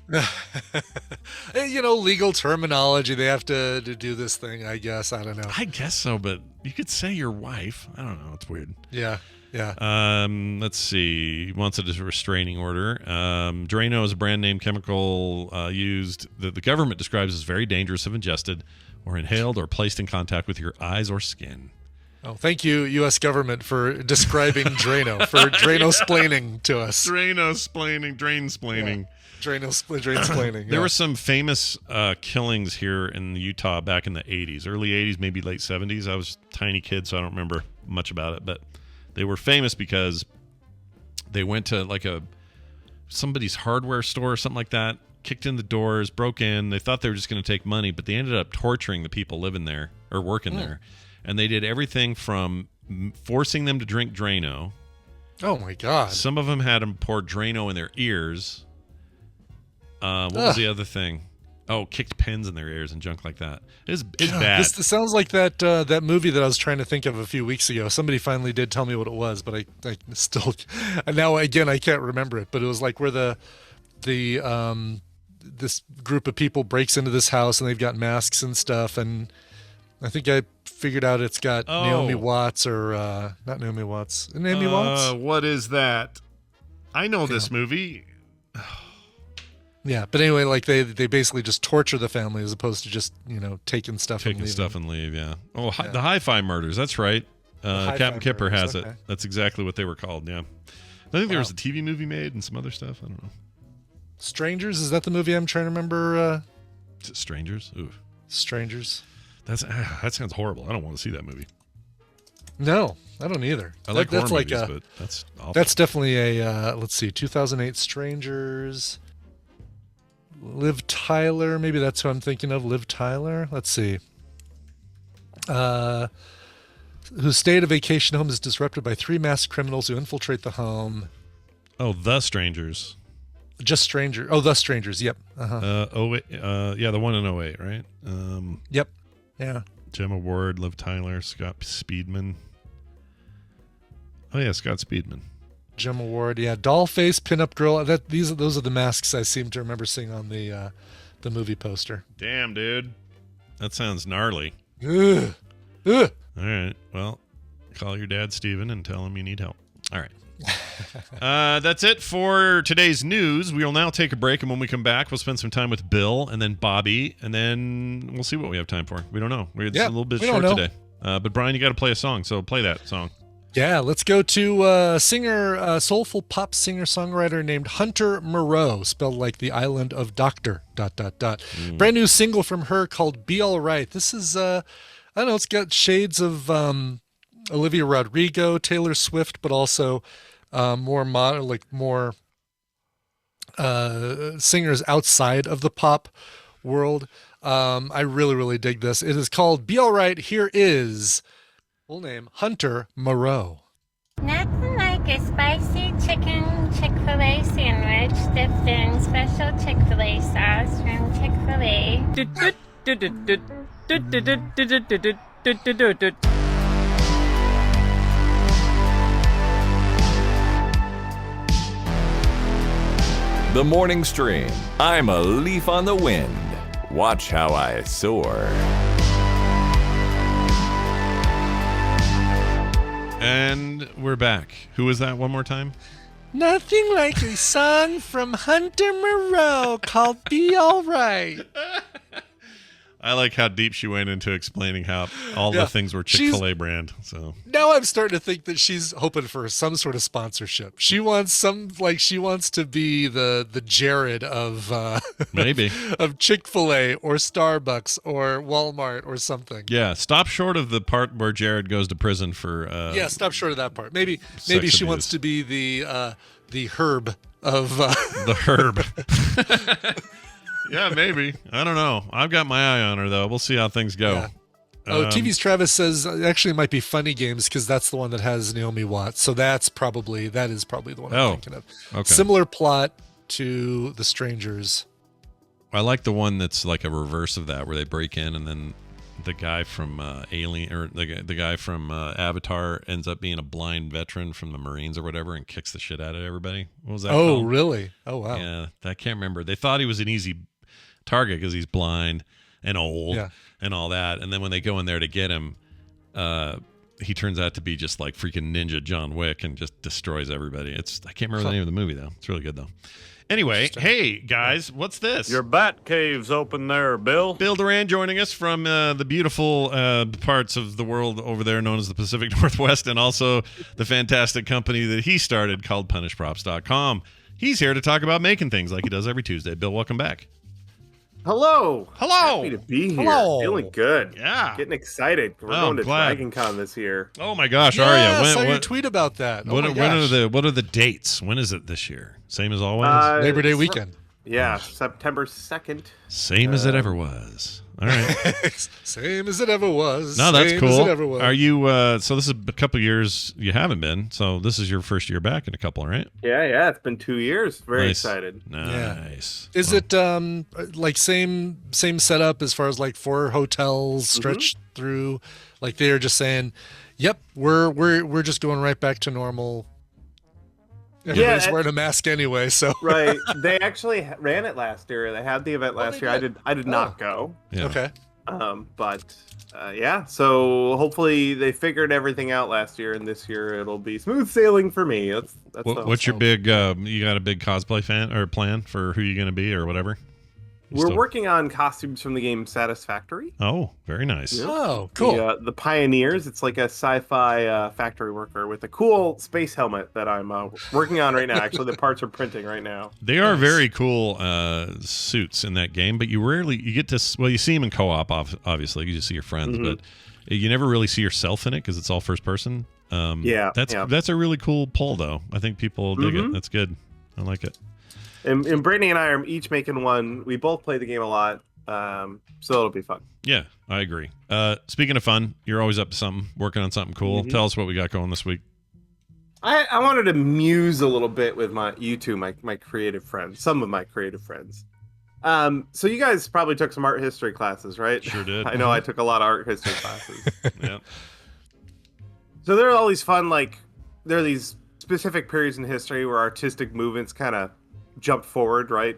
Legal terminology. They have to do this thing, I guess. I don't know. I guess so, but you could say your wife. I don't know. It's weird. Yeah. Let's see. He wants a restraining order. Drano is a brand name chemical used that the government describes as very dangerous if ingested or inhaled or placed in contact with your eyes or skin. Oh, thank you, U.S. government, for describing Drano, for Drano-splaining to us. Drano-splaining, drain-splaining. Yeah. Drain-splaining, yeah. There were some famous killings here in Utah back in the 80s, early 80s, maybe late 70s. I was a tiny kid, so I don't remember much about it, but they were famous because they went to like somebody's hardware store or something like that, kicked in the doors, broke in. They thought they were just going to take money, but they ended up torturing the people living there or working there. And they did everything from forcing them to drink Drano. Oh, my God. Some of them had them pour Drano in their ears. What was the other thing? Oh, kicked pins in their ears and junk like that. It's bad. This sounds like that movie that I was trying to think of a few weeks ago. Somebody finally did tell me what it was, but I still... Now, again, I can't remember it. But it was like where this group of people breaks into this house and they've got masks and stuff, and I think I figured out it's got Naomi Watts or not Naomi Watts. Naomi Watts? What is that? I know this movie. Yeah, but anyway, like they basically just torture the family as opposed to just taking stuff and leave. Yeah. Oh, yeah. The Hi-Fi Murders. That's right. Captain Kipper has it. That's exactly what they were called. Yeah. I think there was a TV movie made and some other stuff. I don't know. Strangers, is that the movie I'm trying to remember? Is it Strangers? Ooh. Strangers. That sounds horrible. I don't want to see that movie. No, I don't either. I like that's horror like movies, but that's awful. That's definitely a let's see, 2008 Strangers. Liv Tyler, maybe that's who I'm thinking of. Liv Tyler. Let's see. Whose stay at a vacation home is disrupted by 3 masked criminals who infiltrate the home. Oh, The Strangers. Just Stranger. Oh, The Strangers. Yep. Yeah, the one in '08, right? Yep. Yeah. Gemma Ward, Liv Tyler, Scott Speedman. Oh yeah, Scott Speedman. Gemma Ward. Yeah. Dollface, Pinup Girl. Those are the masks I seem to remember seeing on the movie poster. Damn, dude. That sounds gnarly. Ugh. Ugh. All right. Well, call your dad, Steven, and tell him you need help. All right. That's it for today's news. We will now take a break, and when we come back, we'll spend some time with Bill and then Bobby, and then we'll see what we have time for. We don't know. It's a little bit short today. But Brian, you got to play a song, so play that song. Yeah, let's go to singer, soulful pop singer-songwriter named Hunter Moreau, spelled like the island of Doctor, ... Brand new single from her called Be All Right. This is, I don't know, it's got shades of Olivia Rodrigo, Taylor Swift, but also more modern, like more singers outside of the pop world. I really, really dig this. It is called Be All Right. Here is... full name, Hunter Moreau. Nothing like a spicy chicken Chick-fil-A sandwich dipped in special Chick-fil-A sauce from Chick-fil-A. The Morning Stream. I'm a leaf on the wind. Watch how I soar. And we're back. Who was that one more time? Nothing like a song from Hunter Moreau called Be All Right. I like how deep she went into explaining how all the things were Chick-fil-A brand. So now I'm starting to think that she's hoping for some sort of sponsorship. She wants she wants to be the Jared of maybe of Chick-fil-A or Starbucks or Walmart or something. Yeah, stop short of the part where Jared goes to prison for stop short of that part. Maybe she abuse. wants to be the Herb of the Herb. Yeah, maybe. I don't know. I've got my eye on her, though. We'll see how things go. Yeah. TV's Travis says actually it might be Funny Games because that's the one that has Naomi Watts. So that is probably the one I'm thinking of. Okay. Similar plot to The Strangers. I like the one that's like a reverse of that, where they break in and then the guy from Alien or the guy from Avatar ends up being a blind veteran from the Marines or whatever and kicks the shit out of everybody. What was that? Oh, called? really? Oh, wow. Yeah, I can't remember. They thought he was an easy target because he's blind and old and all that. And then when they go in there to get him, he turns out to be just like freaking ninja John Wick and just destroys everybody. I can't remember the name of the movie though. It's really good though. Anyway, hey guys, what's this? Your bat cave's open there, Bill. Bill Duran joining us from the beautiful parts of the world over there known as the Pacific Northwest, and also the fantastic company that he started called punishprops.com. He's here to talk about making things like he does every Tuesday. Bill, welcome back. Hello. Hello. Happy to be here. Hello. Feeling good. Yeah. Getting excited. We're going to Dragon Con this year. Oh my gosh, Yeah, are I you? saw your tweet about that. What are the dates? When is it this year? Same as always? Labor Day weekend. Yeah, September 2nd. Same as it ever was. All right. Same as it ever was. No, that's Same cool. As it ever was. Are you so this is a couple years you haven't been. So this is your first year back in a couple, right? Yeah, it's been 2 years. Very Nice. excited. Nice. Is it like same setup as far as like 4 hotels stretched through? Like they're just saying, "Yep, we're just going right back to normal." Everybody's wearing a mask anyway, so Right. They actually ran it last year. They had the event last year. I did not go. Yeah. Okay. But so hopefully they figured everything out last year, and this year it'll be smooth sailing for me. That's What's your big you got a big cosplay fan or plan for who you're going to be or whatever? We're working on costumes from the game Satisfactory. Oh, very nice. Yep. Oh, cool. The Pioneers. It's like a sci-fi factory worker with a cool space helmet that I'm working on right now. Actually, the parts are printing right now. They are very cool suits in that game, but you get to you see them in co-op obviously. You just see your friends, but You never really see yourself in it because it's all first person. That's a really cool poll, though. I think people dig it. That's good. I like it. And Brittany and I are each making one. We both play the game a lot, so it'll be fun. Yeah, I agree. Speaking of fun, you're always up to something, working on something cool. Tell us what we got going this week. I wanted to muse a little bit with my creative friends, some of my creative friends. So you guys probably took some art history classes, right? Sure did. I know I took a lot of art history classes. Yeah. So there are all these fun, there are these specific periods in history where artistic movements kind of jumped forward, right?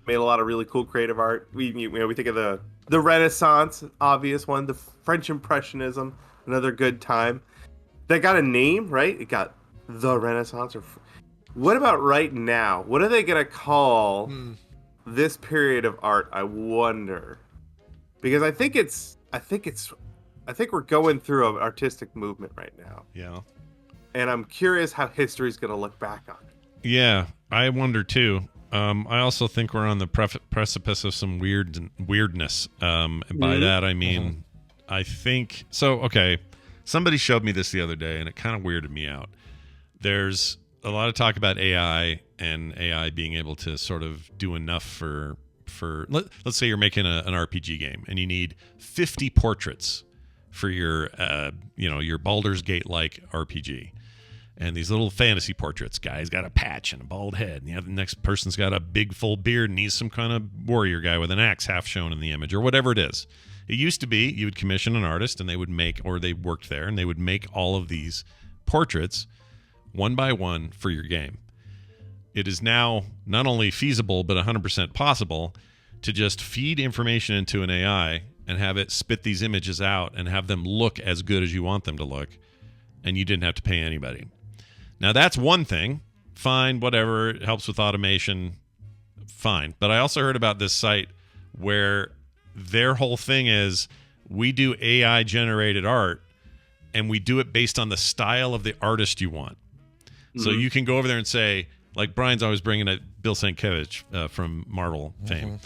Made a lot of really cool creative art. We think of the Renaissance, obvious one, the French Impressionism, another good time. That got a name, right? It got the Renaissance. What about right now? What are they gonna call this period of art? I wonder, because I think we're going through an artistic movement right now. Yeah. And I'm curious how history's gonna look back on it. Yeah, I wonder too. I also think we're on the precipice of some weirdness. And by that I mean, I think so. Okay, somebody showed me this the other day, and it kind of weirded me out. There's a lot of talk about AI and AI being able to sort of do enough for let's say you're making an RPG game and you need 50 portraits for your your Baldur's Gate like RPG. And these little fantasy portraits, guy's got a patch and a bald head, and the next person's got a big full beard and he's some kind of warrior guy with an axe half shown in the image, or whatever it is. It used to be you would commission an artist and they would make, or they worked there and they would make all of these portraits one by one for your game. It is now not only feasible but 100% possible to just feed information into an AI and have it spit these images out and have them look as good as you want them to look, and you didn't have to pay anybody. Now that's one thing. Fine, whatever. It helps with automation. Fine. But I also heard about this site where their whole thing is we do AI generated art and we do it based on the style of the artist you want. So you can go over there and say, like Brian's always bringing up Bill Sienkiewicz from Marvel fame.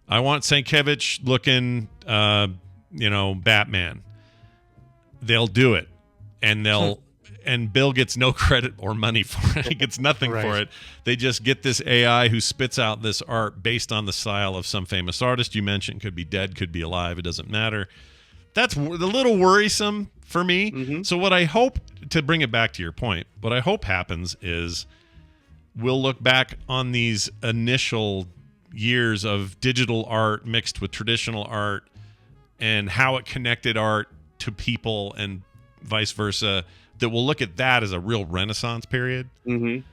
I want Sienkiewicz looking, Batman. They'll do it, and and Bill gets no credit or money for it. He gets nothing for it. They just get this AI who spits out this art based on the style of some famous artist you mentioned. Could be dead, could be alive. It doesn't matter. That's a little worrisome for me. So what I hope, to bring it back to your point, what I hope happens is we'll look back on these initial years of digital art mixed with traditional art and how it connected art to people and vice versa, that we'll look at that as a real Renaissance period.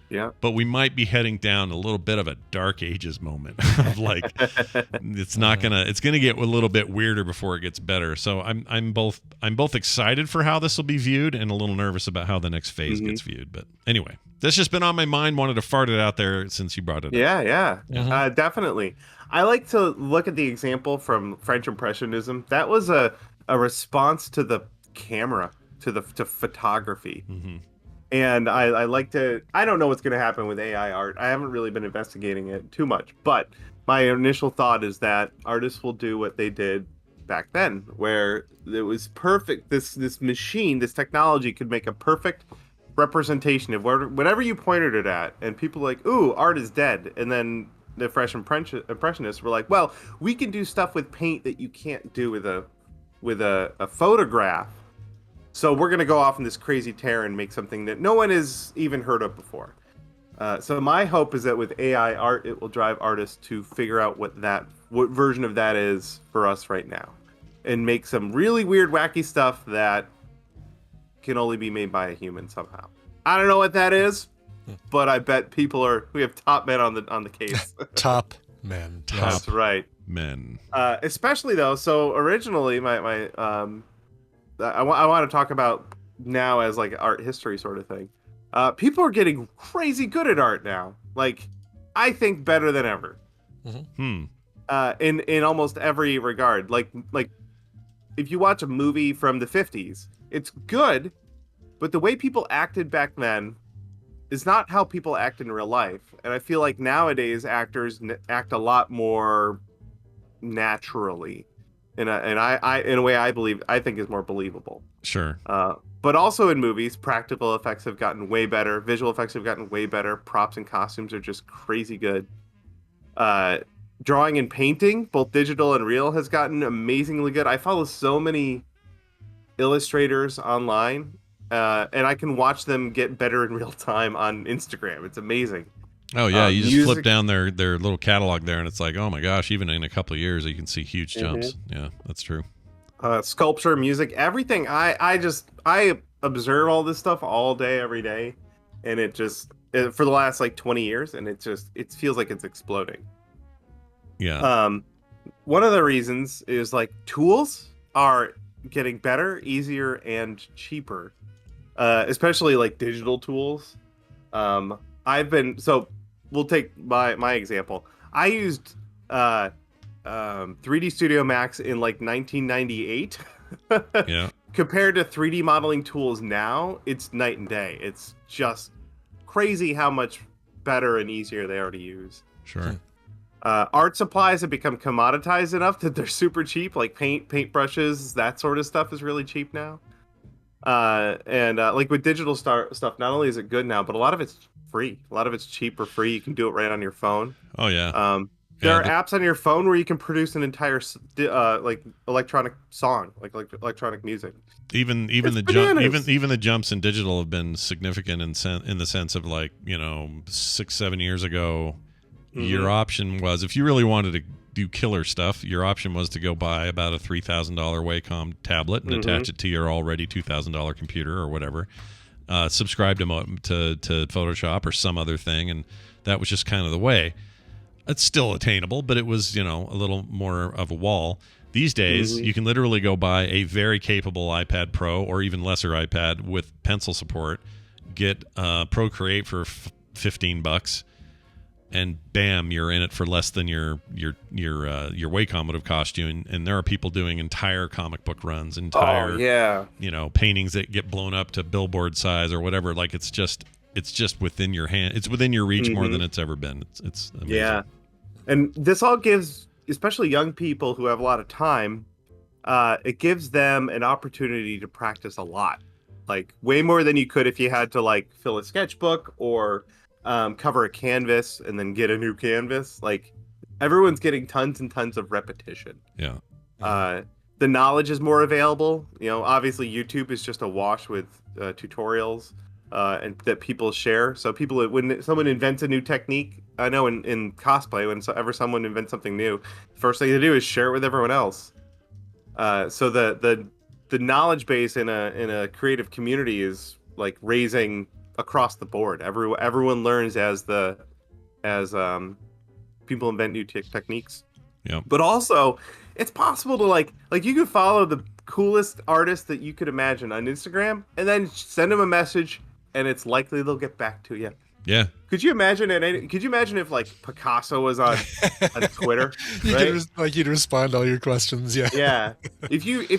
Yeah. But we might be heading down a little bit of a dark ages moment of it's gonna get a little bit weirder before it gets better. So I'm both excited for how this will be viewed and a little nervous about how the next phase gets viewed. But anyway, that's just been on my mind. Wanted to fart it out there since you brought it up. Yeah. Definitely. I like to look at the example from French Impressionism. That was a response to the camera, to photography. And I like to, I don't know what's going to happen with AI art. I haven't really been investigating it too much, but my initial thought is that artists will do what they did back then, where it was perfect. This machine, this technology could make a perfect representation of whatever you pointed it at, and people were like, ooh, art is dead. And then the French Impressionists were like, well, we can do stuff with paint that you can't do with a photograph. So we're going to go off on this crazy tear and make something that no one has even heard of before. So my hope is that with AI art, it will drive artists to figure out what version of that is for us right now, and make some really weird, wacky stuff that can only be made by a human somehow. I don't know what that is, but I bet we have top men on the case. Top men. That's right. Men. Especially though, so originally I want to talk about now as like art history sort of thing. People are getting crazy good at art now. Like, I think better than ever. In almost every regard. Like if you watch a movie from the 50s, it's good, but the way people acted back then is not how people act in real life. And I feel like nowadays actors act a lot more naturally. I in a way I think is more believable. Sure. But also in movies, practical effects have gotten way better. Visual effects have gotten way better. Props and costumes are just crazy good. Drawing and painting, both digital and real, has gotten amazingly good. I follow so many illustrators online, and I can watch them get better in real time on Instagram. It's amazing. Oh yeah, you just flip down their little catalog there, and it's like, oh my gosh, even in a couple of years, you can see huge jumps. Yeah, that's true. Sculpture, music, everything. I observe all this stuff all day, every day, and for the last like 20 years, and it feels like it's exploding. Yeah. One of the reasons is like tools are getting better, easier, and cheaper, especially like digital tools. We'll take my example. I used 3D Studio Max in like 1998. Yeah. Compared to 3D modeling tools now, it's night and day. It's just crazy how much better and easier they are to use. Sure. Art supplies have become commoditized enough that they're super cheap, like paint brushes, that sort of stuff is really cheap now. Like with digital stuff, not only is it good now, but a lot of it's free. A lot of it's cheap or free. You can do it right on your phone. Oh yeah. There are apps on your phone where you can produce an entire like electronic song, like electronic music. Even the jumps in digital have been significant in the sense of like 6-7 years ago. Your option was, if you really wanted to do killer stuff, your option was to go buy about a $3,000 Wacom tablet and attach it to your already $2,000 computer or whatever. Subscribe to Photoshop or some other thing, and that was just kind of the way. It's still attainable, but it was a little more of a wall. These days, you can literally go buy a very capable iPad Pro or even lesser iPad with pencil support, get Procreate for $15. And bam, you're in it for less than your Wacom would have cost you. And there are people doing entire comic book runs, paintings that get blown up to billboard size or whatever. Like it's just within your hand. It's within your reach more than it's ever been. It's amazing. Yeah, and this all gives, especially young people who have a lot of time, it gives them an opportunity to practice a lot, like way more than you could if you had to like fill a sketchbook or cover a canvas and then get a new canvas. Like everyone's getting tons and tons of repetition. Yeah. The knowledge is more available. Obviously YouTube is just awash with tutorials and that people share. So when someone invents a new technique, I know in cosplay, whenever someone invents something new, first thing to do is share it with everyone else. So the knowledge base in a creative community is like raising across the board. Everyone learns as people invent new techniques. Yeah. But also, it's possible to like you could follow the coolest artist that you could imagine on Instagram and then send them a message, and it's likely they'll get back to you. Yeah. Could you imagine if like Picasso was on Twitter? You'd respond to all your questions. Yeah. Yeah. If you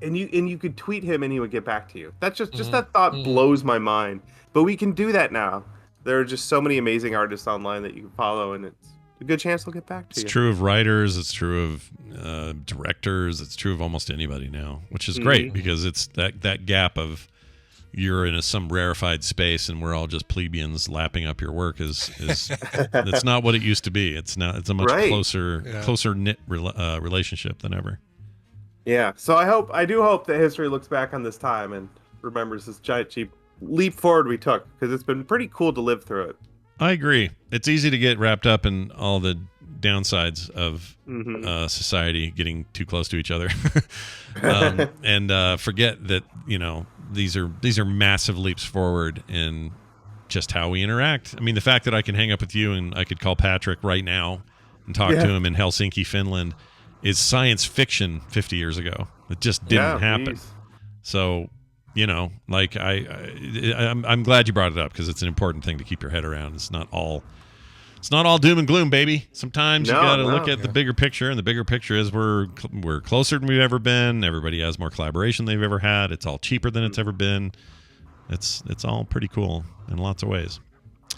And you could tweet him and he would get back to you. That's just that thought blows my mind. But we can do that now. There are just so many amazing artists online that you can follow, and it's a good chance they'll get back to you. It's true of writers. It's true of directors. It's true of almost anybody now, which is great because it's that gap of you're in some rarefied space and we're all just plebeians lapping up your work is it's not what it used to be. It's a much closer knit relationship than ever. Yeah, so I do hope that history looks back on this time and remembers this giant cheap leap forward we took, because it's been pretty cool to live through it. I agree. It's easy to get wrapped up in all the downsides of society getting too close to each other, and forget that these are massive leaps forward in just how we interact. I mean, the fact that I can hang up with you and I could call Patrick right now and talk to him in Helsinki, Finland, is science fiction 50 years ago. It just didn't happen. Geez. So, I'm glad you brought it up because it's an important thing to keep your head around. It's not all doom and gloom, baby. Sometimes you got to look at the bigger picture, and the bigger picture is we're closer than we've ever been. Everybody has more collaboration than they've ever had. It's all cheaper than it's ever been. It's all pretty cool in lots of ways.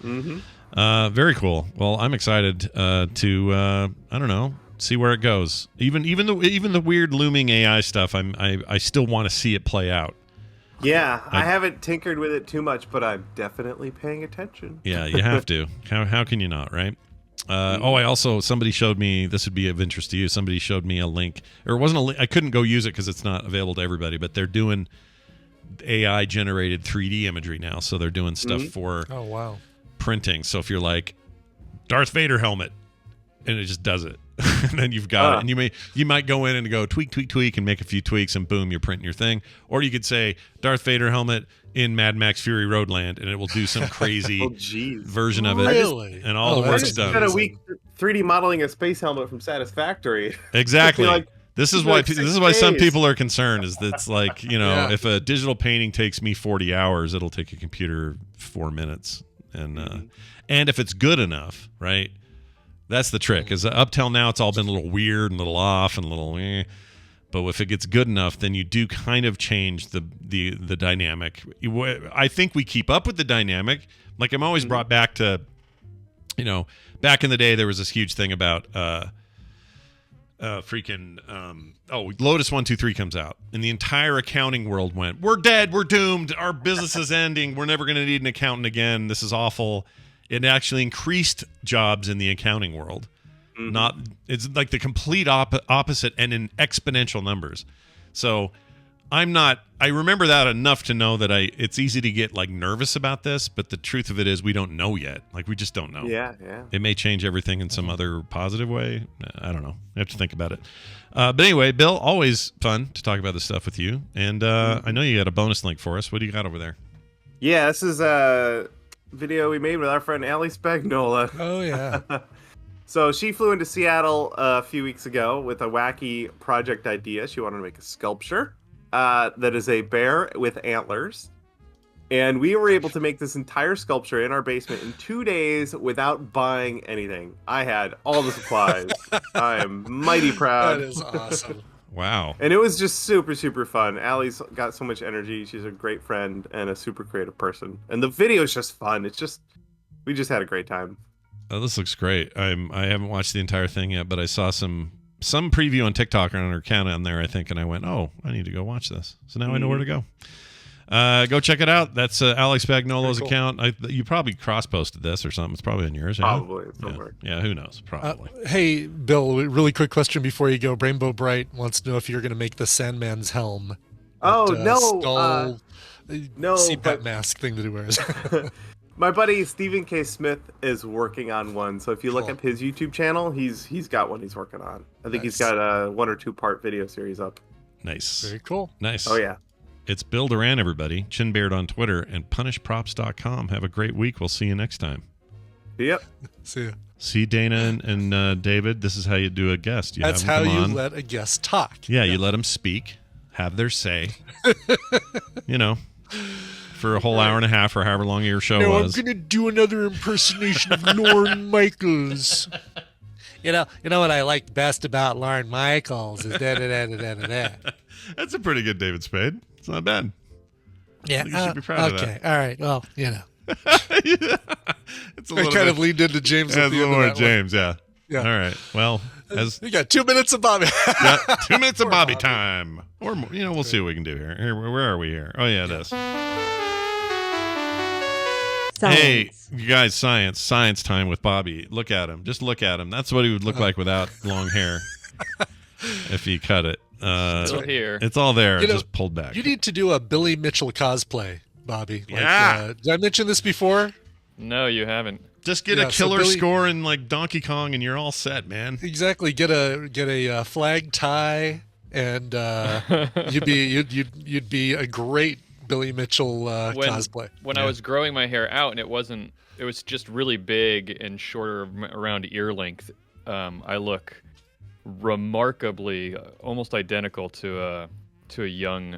Very cool. Well, I'm excited to See where it goes. Even the weird looming AI stuff. I still want to see it play out. Yeah, I haven't tinkered with it too much, but I'm definitely paying attention. Yeah, you have to. How can you not, right? Somebody showed me, this would be of interest to you. Somebody showed me a link, or it wasn't a link. I couldn't go use it because it's not available to everybody, but they're doing AI generated 3D imagery now. So they're doing stuff for printing. So if you're like Darth Vader helmet, and it just does it, and then you've got it. And you might go in and go tweak and make a few tweaks, and boom, you're printing your thing. Or you could say Darth Vader helmet in Mad Max Fury Roadland, and it will do some crazy version of it. Really? And all the work's done. I spent a week 3D modeling a space helmet from Satisfactory. Exactly. This is why some days. people are concerned. Is that it's like, if a digital painting takes me 40 hours, it'll take a computer 4 minutes. And and if it's good enough, right? That's the trick. Is up till now it's all been a little weird and a little off and a little but if it gets good enough, then you do kind of change the dynamic. I think we keep up with the dynamic. Like I'm always brought back to, back in the day there was this huge thing about Lotus 1-2-3 comes out, and the entire accounting world went, "We're dead, we're doomed, our business is ending, we're never going to need an accountant again. This is awful." It actually increased jobs in the accounting world. It's like the complete opposite, and in exponential numbers. So I remember that enough to know that it's easy to get like nervous about this, but the truth of it is we don't know yet. Like we just don't know. Yeah. It may change everything in some other positive way. I don't know. I have to think about it. But anyway, Bill, always fun to talk about this stuff with you. And I know you got a bonus link for us. What do you got over there? Yeah, this is a video we made with our friend Allie Spagnola. Oh, yeah. So she flew into Seattle a few weeks ago with a wacky project idea. She wanted to make a sculpture that is a bear with antlers. And we were able to make this entire sculpture in our basement in 2 days without buying anything. I had all the supplies. I am mighty proud. That is awesome. Wow. And it was just super, super fun. Allie's got so much energy. She's a great friend and a super creative person. And the video is just fun. We just had a great time. Oh, this looks great. I haven't watched the entire thing yet, but I saw some preview on TikTok on her account on there, I think, and I went, "Oh, I need to go watch this." So now I know where to go. Go check it out. That's Alex Spagnolo's account. You probably cross-posted this or something. It's probably on yours. Probably. Yeah, who knows? Probably. Hey, Bill, really quick question before you go. Rainbow Bright wants to know if you're going to make the Sandman's helm. Oh, no. Skull, No. CPAP mask thing that he wears. My buddy Stephen K. Smith is working on one. So if you look up his YouTube channel, he's got one he's working on. I think he's got a 1 or 2 part video series up. Nice. Very cool. Nice. Oh, yeah. It's Bill Duran, everybody. Chinbeard on Twitter and punishprops.com. Have a great week. We'll see you next time. Yep. See ya. See, Dana and David, this is how you do a guest. That's how you let a guest talk. Yeah, you let them speak, have their say. For a whole hour and a half or however long your show was. I'm going to do another impersonation of Lorne Michaels. You know what I like best about Lorne Michaels is da-da-da-da-da-da. That's a pretty good David Spade. It's not bad. Yeah. You should be proud of that. Okay. All right. Well, It's a I little kind bit, of leaned into James yeah, at a the little end more of that James, yeah. Yeah. All right. Well, we got 2 minutes of Bobby. yeah, 2 minutes of Bobby time. Or more, we'll see what we can do here. Where are we here? Oh, yeah, it is. Science. Hey, you guys, science time with Bobby. Look at him. Just look at him. That's what he would look like without long hair if he cut it. Still here. It's all there. Just pulled back. You need to do a Billy Mitchell cosplay, Bobby. Yeah. Did I mention this before? No, you haven't. Just get a killer score in like Donkey Kong, and you're all set, man. Exactly. Get a flag tie, and you'd be a great Billy Mitchell cosplay. When I was growing my hair out, and it was just really big and shorter around ear length. I look remarkably almost identical to a young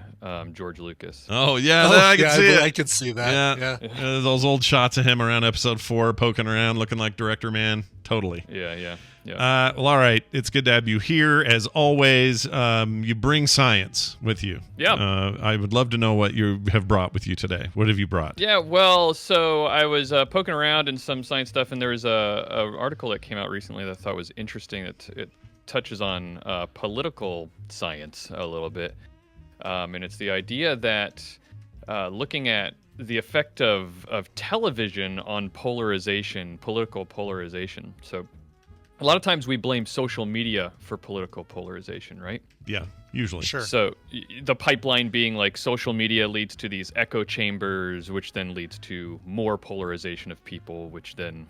George Lucas. Oh yeah, I can see it. I can see that. Yeah. Those old shots of him around episode 4, poking around, looking like Director Man. Totally. Yeah. Well, all right. It's good to have you here as always. You bring science with you. Yeah. I would love to know what you have brought with you today. What have you brought? Yeah. Well, so I was poking around in some science stuff, and there was a article that came out recently that I thought was interesting. It touches on political science a little bit, and it's the idea that looking at the effect of television on polarization, political polarization. So a lot of times we blame social media for political polarization, right? Yeah, usually. Sure. So the pipeline being like social media leads to these echo chambers, which then leads to more polarization of people, which then,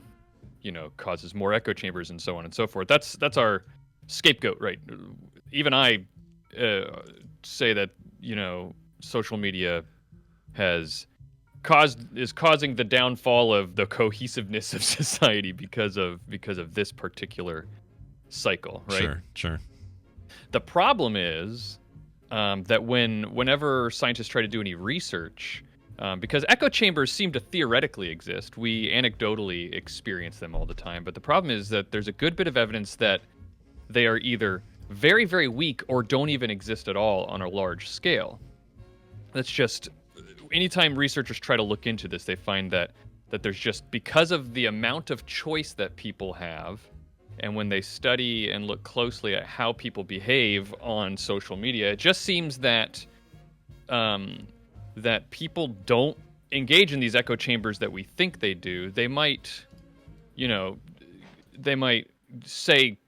causes more echo chambers and so on and so forth. That's our scapegoat, right? Even I say that, social media is causing the downfall of the cohesiveness of society because of this particular cycle, right? Sure. The problem is that whenever scientists try to do any research, because echo chambers seem to theoretically exist, we anecdotally experience them all the time. But the problem is that there's a good bit of evidence that they are either very, very weak or don't even exist at all on a large scale. That's just, anytime researchers try to look into this, they find that there's just, because of the amount of choice that people have, and when they study and look closely at how people behave on social media, it just seems that that people don't engage in these echo chambers that we think they do. They might, say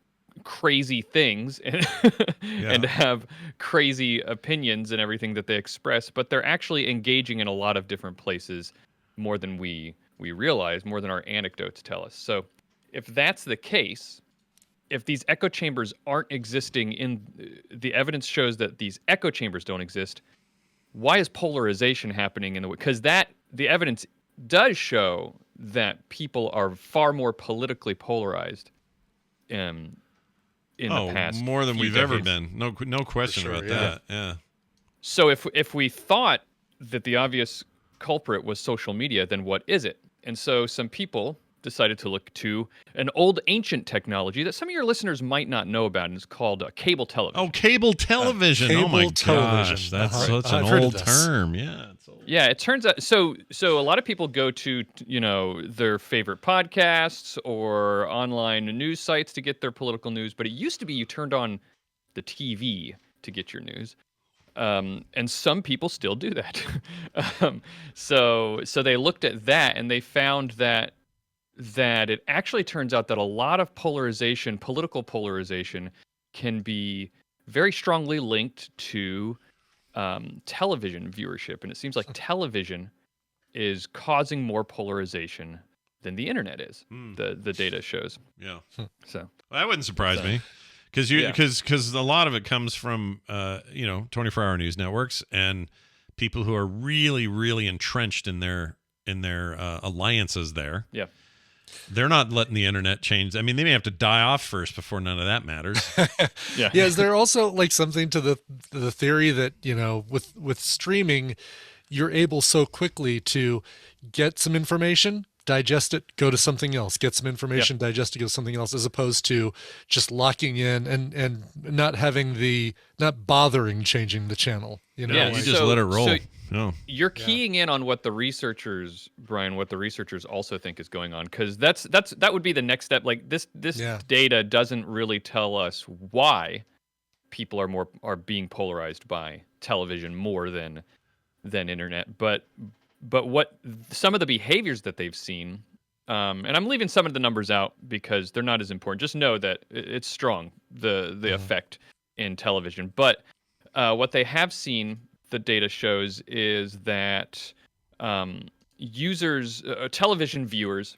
crazy things and, and have crazy opinions and everything that they express, but they're actually engaging in a lot of different places more than we realize, more than our anecdotes tell us. So if that's the case, if these echo chambers aren't existing the evidence shows that these echo chambers don't exist, why is polarization happening because the evidence does show that people are far more politically polarized in the past. More than we've decades. ever been. No question about that. Yeah. So if we thought that the obvious culprit was social media, then what is it? And so some people decided to look to an old ancient technology that some of your listeners might not know about, and it's called cable television. Oh, cable television. Cable oh my television. gosh, that's Uh-huh. such I've an heard of old this. term. Yeah. It's old. Yeah, it turns out so a lot of people go to, their favorite podcasts or online news sites to get their political news, but it used to be you turned on the TV to get your news. And some people still do that. So they looked at that and they found that it actually turns out that a lot of polarization, political polarization, can be very strongly linked to television viewership. And it seems like television is causing more polarization than the internet is. The data shows. Yeah. So That wouldn't surprise me. Because a lot of it comes from 24-hour news networks and people who are really, really entrenched in their alliances there. Yeah. They're not letting the internet change. I mean, they may have to die off first before none of that matters. Yeah. Yeah, is there also like something to the theory that, with streaming, you're able so quickly to get some information, digest it, go to something else, get some information, digest it, go to something else, as opposed to just locking in and not bothering changing the channel. Yeah, You just let it roll. So No. you're keying in on what the researchers, Brian, also think is going on, because that would be the next step. Like this data doesn't really tell us why people are being polarized by television more than internet, but what some of the behaviors that they've seen, and I'm leaving some of the numbers out because they're not as important. Just know that it's strong, the effect in television. But what they have seen, the data shows, is that television viewers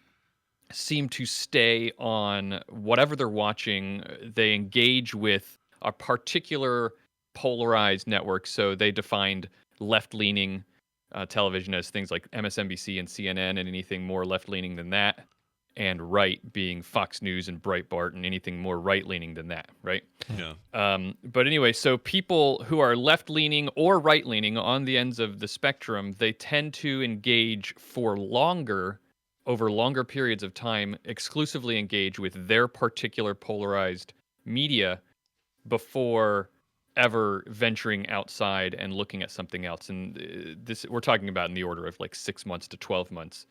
seem to stay on whatever they're watching. They engage with a particular polarized network. So they defined left-leaning television as things like MSNBC and CNN, and anything more left-leaning than that, and right being Fox News and Breitbart, and anything more right-leaning than that, right? Yeah. But anyway, so people who are left-leaning or right-leaning on the ends of the spectrum, they tend to engage over longer periods of time, exclusively engage with their particular polarized media before ever venturing outside and looking at something else. And this, we're talking about in the order of like 6 months to 12 months.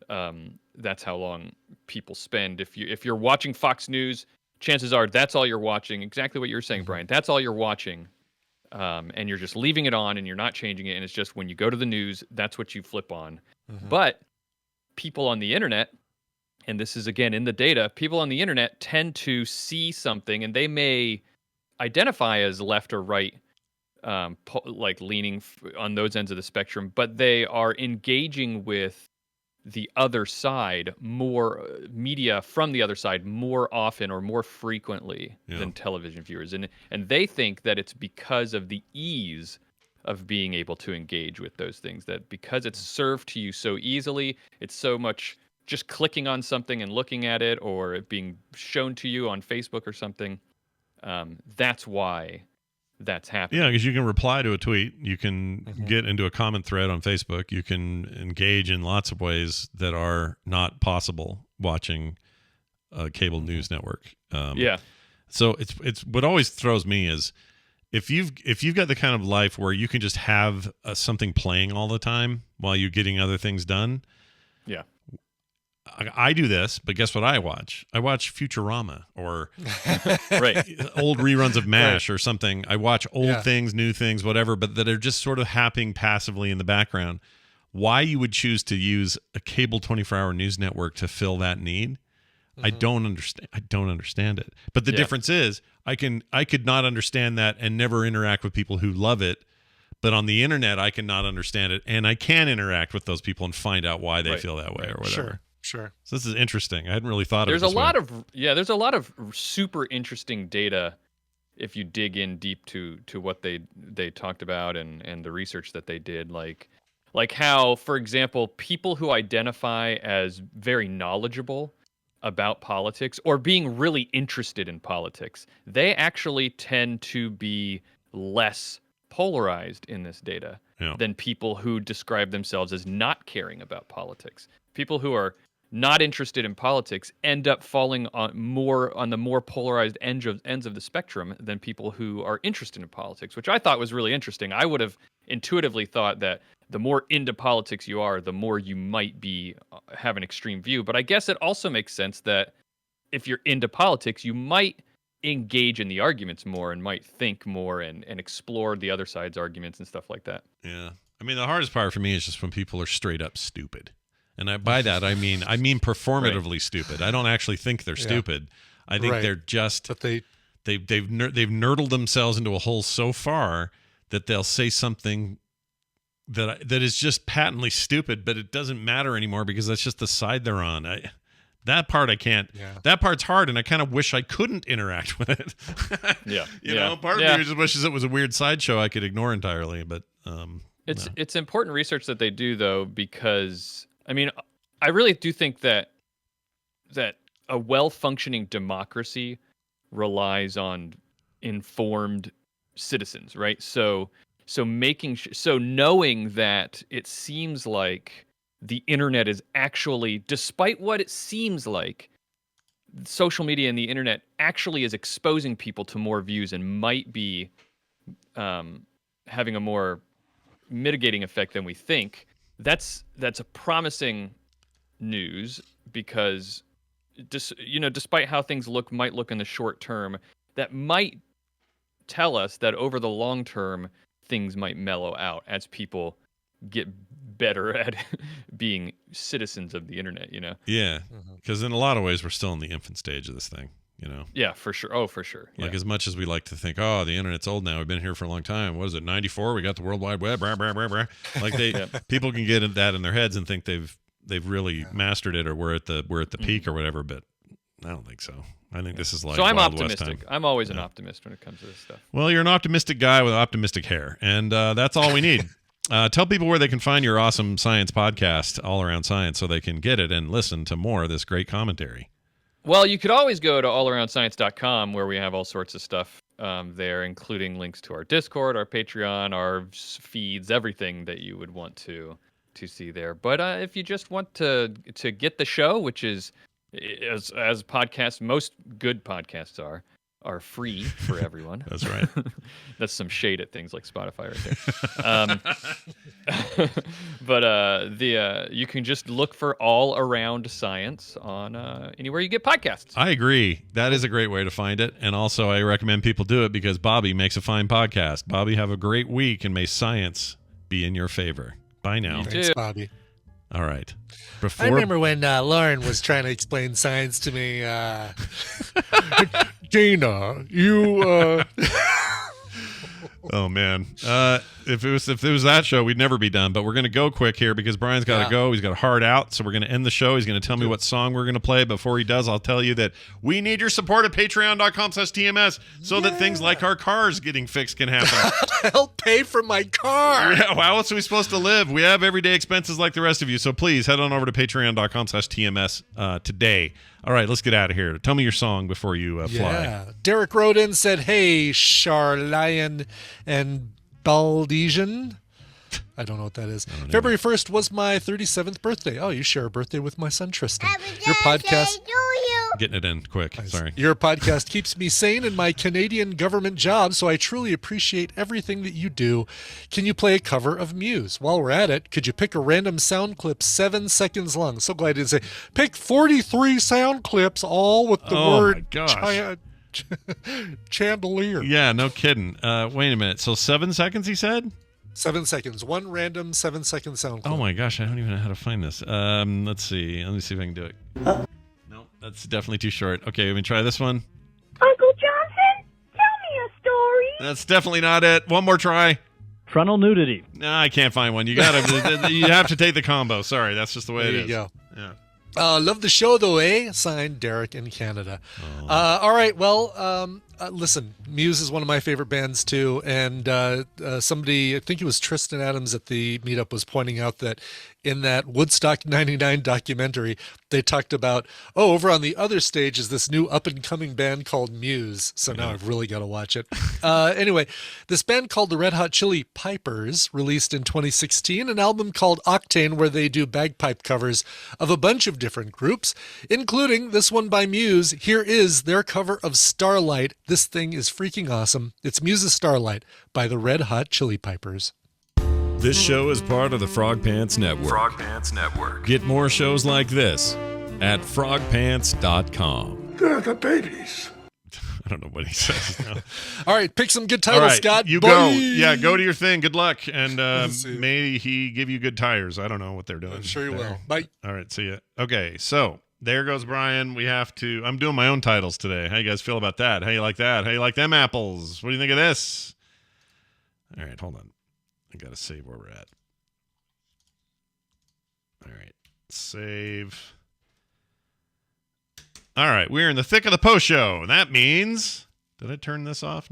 That's how long people spend. If you're watching Fox News, chances are that's all you're watching. Exactly what you're saying, Brian. That's all you're watching. And you're just leaving it on and you're not changing it. And it's just when you go to the news, that's what you flip on. But people on the internet, and this is again in the data, people on the internet tend to see something and they may identify as left or right, like leaning on those ends of the spectrum, but they are engaging with the other side more, media from the other side more often or more frequently than television viewers. And they think that it's because of the ease of being able to engage with those things, that because it's served to you so easily, it's so much just clicking on something and looking at it, or it being shown to you on Facebook or something. That's why that's happening. Yeah, because you can reply to a tweet, you can get into a comment thread on Facebook, you can engage in lots of ways that are not possible watching a cable news network. So it's what always throws me is if you've got the kind of life where you can just have something playing all the time while you're getting other things done. Yeah. I do this, but guess what I watch? I watch Futurama or right. old reruns of MASH or something. I watch old things, new things, whatever, but that are just sort of happening passively in the background. Why you would choose to use a cable 24-hour news network to fill that need, I don't understand. I don't understand it. But the difference is I could not understand that and never interact with people who love it. But on the internet, I cannot understand it, and I can interact with those people and find out why they feel that way or whatever. Sure. So this is interesting. I hadn't really thought of it. There's a lot of super interesting data if you dig in deep to what they talked about and the research that they did, like how, for example, people who identify as very knowledgeable about politics or being really interested in politics, they actually tend to be less polarized in this data than people who describe themselves as not caring about politics. People who are not interested in politics end up falling on the more polarized ends of the spectrum than people who are interested in politics, which I thought was really interesting. I would have intuitively thought that the more into politics you are, the more you might have an extreme view. But I guess it also makes sense that if you're into politics, you might engage in the arguments more and might think more and explore the other side's arguments and stuff like that. Yeah. I mean, the hardest part for me is just when people are straight up stupid. And by that, I mean performatively stupid. I don't actually think they're stupid. I think they're just, but they've nerdled themselves into a hole so far that they'll say something that is just patently stupid, but it doesn't matter anymore because that's just the side they're on. That part I can't. Yeah. That part's hard, and I kind of wish I couldn't interact with it. You know, part of me just wishes it was a weird sideshow I could ignore entirely. But it's important research that they do, though, because I mean, I really do think that a well-functioning democracy relies on informed citizens, right? So knowing that it seems like the internet is actually, despite what it seems like, social media and the internet actually is exposing people to more views and might be having a more mitigating effect than we think. That's a promising news because despite how things might look in the short term, that might tell us that over the long term things might mellow out as people get better at being citizens of the internet, Yeah, because in a lot of ways we're still in the infant stage of this thing, Yeah, for sure. Oh, for sure. Like as much as we like to think, oh, the internet's old now. We've been here for a long time. What is it, 94? We got the World Wide Web. Blah, blah, blah, blah. Like people can get that in their heads and think they've really mastered it or we're at the peak or whatever. But I don't think so. I think this is like I'm Wild optimistic. West time. I'm always an optimist when it comes to this stuff. Well, you're an optimistic guy with optimistic hair, and that's all we need. Tell people where they can find your awesome science podcast, All Around Science, so they can get it and listen to more of this great commentary. Well, you could always go to allaroundscience.com where we have all sorts of stuff there, including links to our Discord, our Patreon, our feeds, everything that you would want to see there. But if you just want to get the show, which is as podcasts, most good podcasts are, are free for everyone. That's right. That's some shade at things like Spotify right there. But you can just look for All Around Science on anywhere you get podcasts. I agree. That is a great way to find it. And also, I recommend people do it because Bobby makes a fine podcast. Bobby, have a great week, and may science be in your favor. Bye now. You Thanks, too. Bobby. All right. I remember when Lauren was trying to explain science to me. Dana, you. Oh man, if it was that show, we'd never be done. But we're gonna go quick here because Brian's got to go. He's got a hard out, so we're gonna end the show. He's gonna tell me what song we're gonna play. Before he does, I'll tell you that we need your support at patreon.com/TMS so that things like our cars getting fixed can happen. Help pay for my car. Yeah, how else are we supposed to live? We have everyday expenses like the rest of you. So please head on over to patreon.com/TMS today. All right, let's get out of here. Tell me your song before you fly. Yeah. Derek wrote in, said, "Hey, Charlian and Baldesian." I don't know what that is. February 1st was my 37th birthday. Oh, you share a birthday with my son, Tristan. Your podcast. Getting it in quick. Nice. Sorry. Your podcast keeps me sane in my Canadian government job, so I truly appreciate everything that you do. Can you play a cover of Muse? While we're at it, could you pick a random sound clip 7 seconds long? So glad I didn't say, pick 43 sound clips, all with the word chandelier. Yeah, no kidding. Wait a minute. So 7 seconds, he said? 7 seconds. One random 7-second sound clip. Oh my gosh, I don't even know how to find this. Let's see. Let me see if I can do it. No, that's definitely too short. Okay, let me try this one. Uncle Johnson, tell me a story. That's definitely not it. One more try. Frontal nudity. No, I can't find one. You gotta. You have to take the combo. Sorry, that's just the way There it you is. go. Yeah. Love the show, though, eh? Signed, Derek in Canada. All right, well, listen, Muse is one of my favorite bands, too. And somebody, I think it was Tristan Adams at the meetup, was pointing out that in that Woodstock 99 documentary, they talked about, over on the other stage is this new up-and-coming band called Muse. So now I've really got to watch it. Anyway, this band called the Red Hot Chili Pipers released in 2016 an album called Octane, where they do bagpipe covers of a bunch of different groups, including this one by Muse. Here is their cover of Starlight. This thing is freaking awesome. It's Muse's Starlight by the Red Hot Chili Pipers. This show is part of the Frog Pants Network. Frog Pants Network. Get more shows like this at frogpants.com. They're the babies. I don't know what he says now. All right, pick some good All titles, right, Scott. you Bye. go. Yeah, go to your thing. Good luck. And See you. may he give you good tires. I don't know what they're doing. I'm sure you there. will. Bye. All right, see ya. Okay, so there goes Brian. I'm doing my own titles today. How you guys feel about that? How you like that? How you like them apples? What do you think of this? All right, hold on. I got to save where we're at. All right, save. All right, we're in the thick of the post show. That means, did I turn this off?